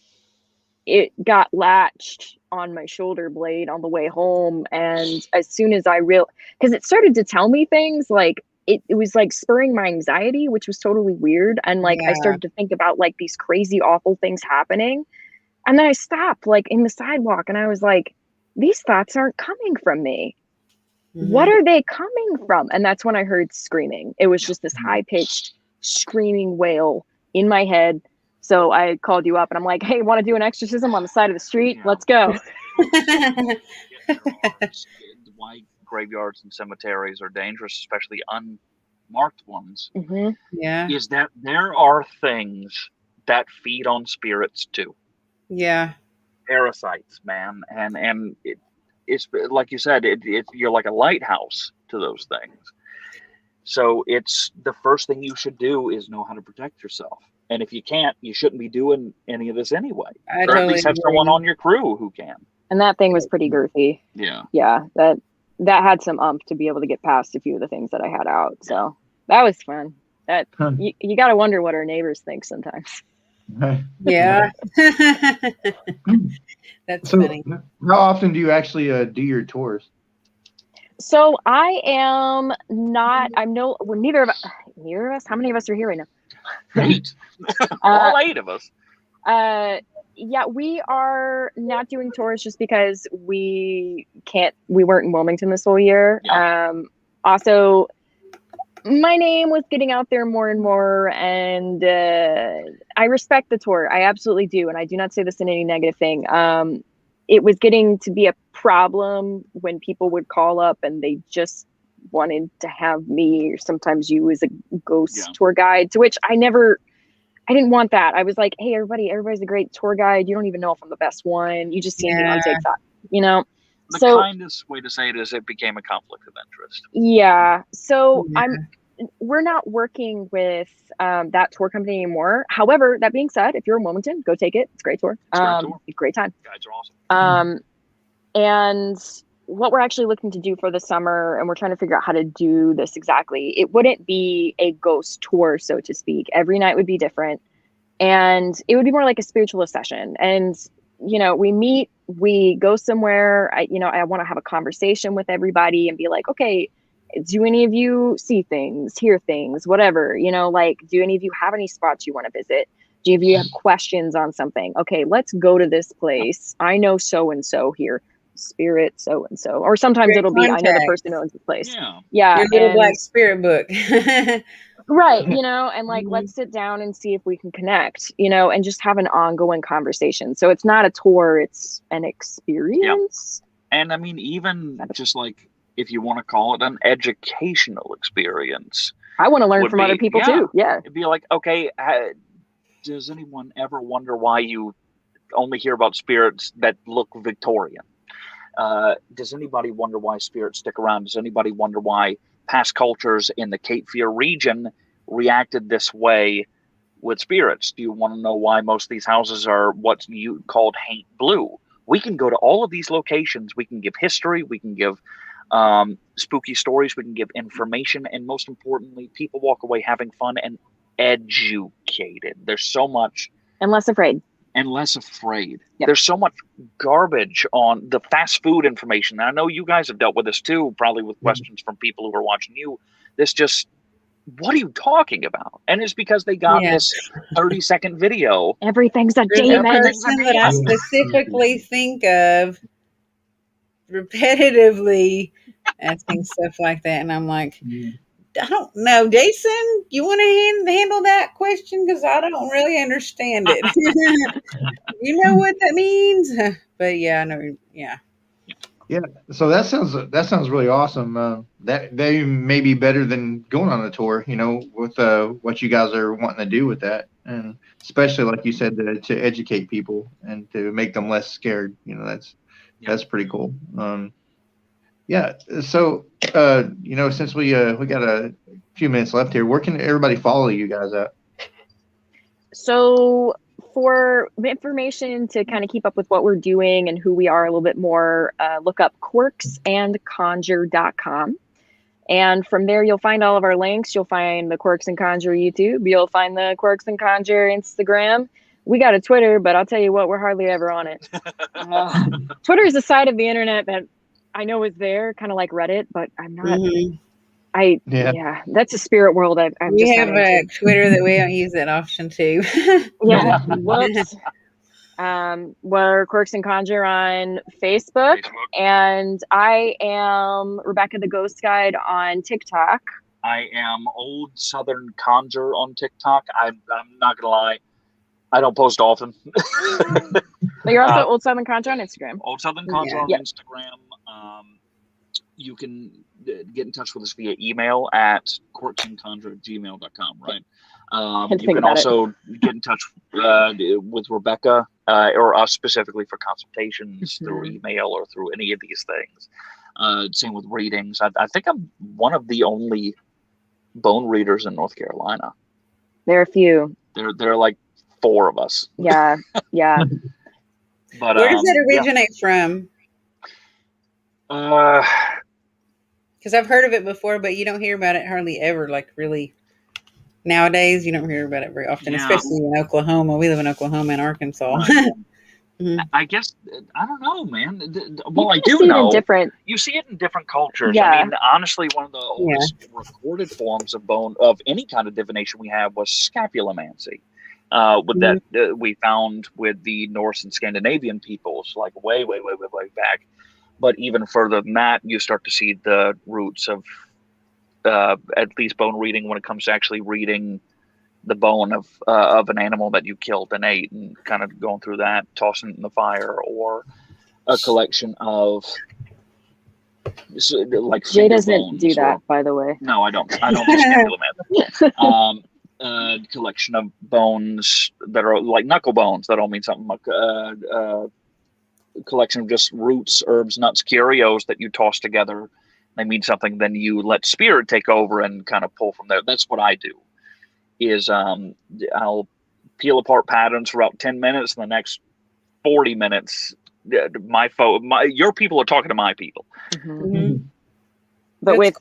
it got latched on my shoulder blade on the way home, and as soon as because it started to tell me things like. It was like spurring my anxiety, which was totally weird. And like, I started to think about like these crazy, awful things happening. And then I stopped like in the sidewalk and I was like, these thoughts aren't coming from me. What are they coming from? And that's when I heard screaming. It was just this high pitched screaming wail in my head. So I called you up and I'm like, hey, want to do an exorcism on the side of the street? Yeah. Let's go. Why graveyards and cemeteries are dangerous, especially unmarked ones, is that there are things that feed on spirits too. Yeah. Parasites, man. And it's like you said, you're like a lighthouse to those things. So it's the first thing you should do is know how to protect yourself. And if you can't, you shouldn't be doing any of this anyway. Or at least have someone on your crew who can. And that thing was pretty girthy. Yeah. Yeah. That had some to be able to get past a few of the things that I had out. So that was fun. You got to wonder what our neighbors think sometimes. Yeah. That's funny. How often do you actually do your tours? So I am not. I'm no. Well, neither of us. How many of us are here right now? 8. All 8 of us. Yeah, we are not doing tours just because we can't. We weren't in Wilmington this whole year. Yeah. Also, my name was getting out there more and more, and I respect the tour. I absolutely do, and I do not say this in any negative thing. It was getting to be a problem when people would call up and they just wanted to have me or sometimes you as a ghost tour guide, to which I didn't want that. I was like, hey, everybody's a great tour guide. You don't even know if I'm the best one. You just see me on TikTok, you know? The kindest way to say it is it became a conflict of interest. Yeah. So we're not working with that tour company anymore. However, that being said, if you're in Wilmington, go take it. It's a great tour. It's a great tour. Great time. Guides are awesome. And what we're actually looking to do for the summer, and we're trying to figure out how to do this exactly, it wouldn't be a ghost tour, so to speak. Every night would be different. And it would be more like a spiritualist session. And, you know, we meet, we go somewhere. I want to have a conversation with everybody and be like, okay, do any of you see things, hear things, whatever, you know, like, do any of you have any spots you want to visit? Do any of you have questions on something? Okay, let's go to this place. I know so-and-so here, spirit so-and-so, or sometimes it'll be, I know the person who owns the place. Yeah. Your little black spirit book. Right. You know, and like, let's sit down and see if we can connect, you know, and just have an ongoing conversation. So it's not a tour, it's an experience. And I mean, even just like, if you want to call it an educational experience. I want to learn from other people too. Yeah. It'd be like, okay, does anyone ever wonder why you only hear about spirits that look Victorian? Does anybody wonder why spirits stick around? Does anybody wonder why past cultures in the Cape Fear region reacted this way with spirits? Do you want to know why most of these houses are what you called haint blue? We can go to all of these locations. We can give history. We can give spooky stories. We can give information. And most importantly, people walk away having fun and educated. There's so much. And less afraid. Yep. There's so much garbage on the fast food information. And I know you guys have dealt with this too, probably with questions from people who are watching you. What are you talking about? And it's because they got this 30-second video. Everything's a demon. The person that I specifically think of repetitively asking stuff like that, and I'm like, I don't know, Jason, you want to handle that question, because I don't really understand it. You know what that means? But yeah, I know. Yeah. So that sounds really awesome. That they may be better than going on a tour, you know, with what you guys are wanting to do with that, and especially like you said, to educate people and to make them less scared. You know, that's pretty cool. So you know, since we got a few minutes left here, where can everybody follow you guys at? So for information to kind of keep up with what we're doing and who we are a little bit more, look up quirksandconjure.com. And from there, you'll find all of our links. You'll find the Quirks and Conjure YouTube. You'll find the Quirks and Conjure Instagram. We got a Twitter, but I'll tell you what, we're hardly ever on it. Twitter is a side of the internet that I know is there, kind of like Reddit, but I'm not. That's a spirit world. We have a Twitter that we don't use that often too. Whoops. We're Quirks and Conjure on Facebook, and I am Rebekah the Ghost Guide on TikTok. I am Old Southern Conjure on TikTok. I'm not gonna lie, I don't post often. But you're also Old Southern Conjure on Instagram. Old Southern Conjure on Instagram. You can get in touch with us via email at quirksandconjure@gmail.com, right? You can also get in touch with Rebekah or us specifically for consultations through email or through any of these things. Same with readings. I think I'm one of the only bone readers in North Carolina. There are a few. There are like 4 of us. Yeah. But where does that originate from? Because I've heard of it before, but you don't hear about it hardly ever. Like really, nowadays you don't hear about it very often, especially in Oklahoma. We live in Oklahoma and Arkansas. I guess I don't know, man. You Well, I can do see it in know. different. You see it in different cultures. Yeah. I mean, honestly, one of the oldest recorded forms of any kind of divination we have was scapulomancy. With that we found with the Norse and Scandinavian peoples, like way back. But even further than that, you start to see the roots of at least bone reading when it comes to actually reading the bone of an animal that you killed and ate, and kind of going through that, tossing it in the fire, or a collection of like Jay finger doesn't bones do that, or, by the way. no, I don't do scapulomancy. Collection of bones that are like knuckle bones that all mean something, like collection of just roots, herbs, nuts, curios that you toss together. They mean something. Then you let spirit take over and kind of pull from there. That's what I do. Is I'll peel apart patterns for about 10 minutes, and the next 40 minutes, your people are talking to my people. But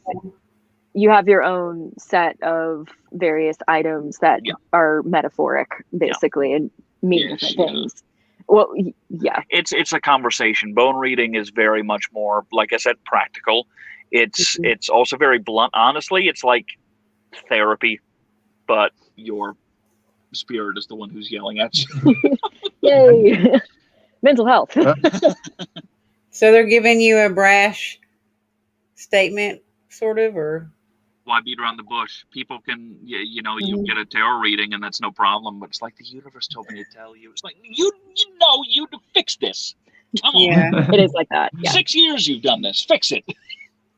you have your own set of various items that are metaphoric, basically, and mean different things. Well, yeah. It's a conversation. Bone reading is very much more, like I said, practical. It's also very blunt. Honestly, it's like therapy, but your spirit is the one who's yelling at you. Yay! Mental health. So they're giving you a brash statement, sort of, or? Why beat around the bush? People can, you get a tarot reading and that's no problem, but it's like the universe told me to tell you. It's like, you to fix this. Come on. Yeah. It is like that. Yeah. 6 years you've done this. Fix it.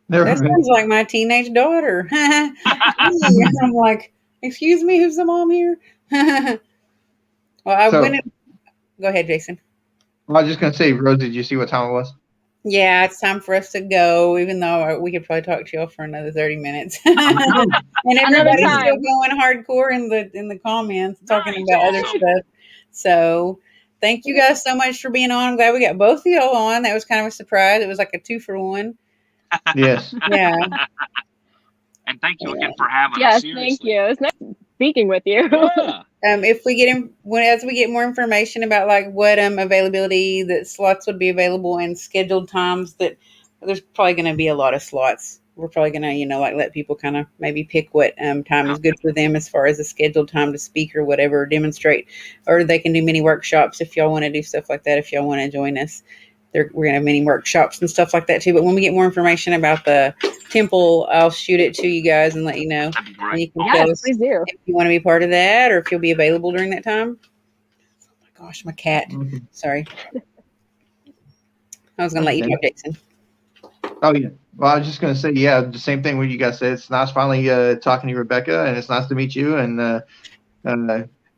That sounds like my teenage daughter. I'm like, excuse me, who's the mom here? Well, go ahead, Jason. I was just going to say, Rose, did you see what time it was? Yeah, it's time for us to go, even though we could probably talk to y'all for another 30 minutes. And everybody's still going hardcore in the comments, talking about other stuff. So thank you guys so much for being on. I'm glad we got both of y'all on. That was kind of a surprise. It was like a 2-for-1. Yes. Yeah. And thank you again for having us. Yes, Seriously. thank you. It's nice speaking with you. Yeah. If we get as we get more information about like what availability that slots would be available and scheduled times, that there's probably going to be a lot of slots. We're probably going to like let people kind of maybe pick what time is good for them as far as a scheduled time to speak or whatever, or demonstrate, or they can do mini workshops if y'all want to do stuff like that. If y'all want to join us, we're going to have mini workshops and stuff like that too. But when we get more information about the temple, I'll shoot it to you guys and let you know. That'd be great. And you can tell us please do. if you want to be part of that or if you'll be available during that time. Oh my gosh, my cat. Sorry. I was going to let you talk, Jason. Oh, yeah. Well, I was just going to say, the same thing what you guys said. It's nice finally talking to you, Rebekah, and it's nice to meet you. And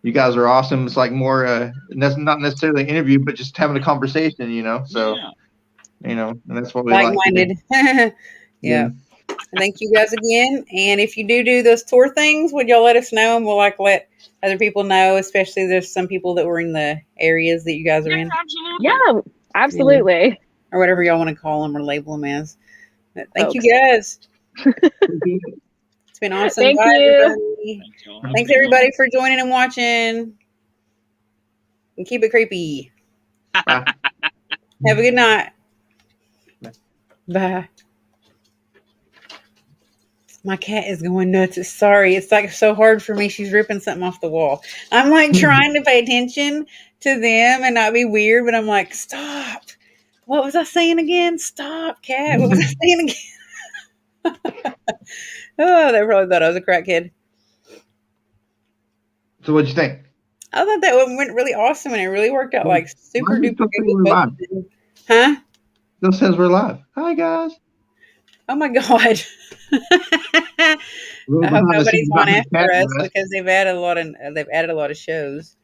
you guys are awesome. It's like more, not necessarily an interview, but just having a conversation, So, and that's what we like-minded. Yeah. Thank you guys again. And if you do those tour things, would y'all let us know? And we'll let other people know, especially there's some people that were in the areas that you guys are in. Absolutely. Yeah, absolutely. Or whatever y'all want to call them or label them as. But thank you guys. It's been awesome. Thank Bye, you. everybody. Thanks everybody for joining and watching. And keep it creepy. Bye. Have a good night. Bye. My cat is going nuts. Sorry. It's like so hard for me. She's ripping something off the wall. I'm like trying to pay attention to them and not be weird, but I'm like, stop. What was I saying again? Stop, cat. What was I saying again? Oh, they probably thought I was a crackhead. So what'd you think? I thought that one went really awesome and it really worked out like super duper good. Huh? Still says we're live. Hi, guys. Oh my God. I hope nobody's on after us because they've added a lot of shows.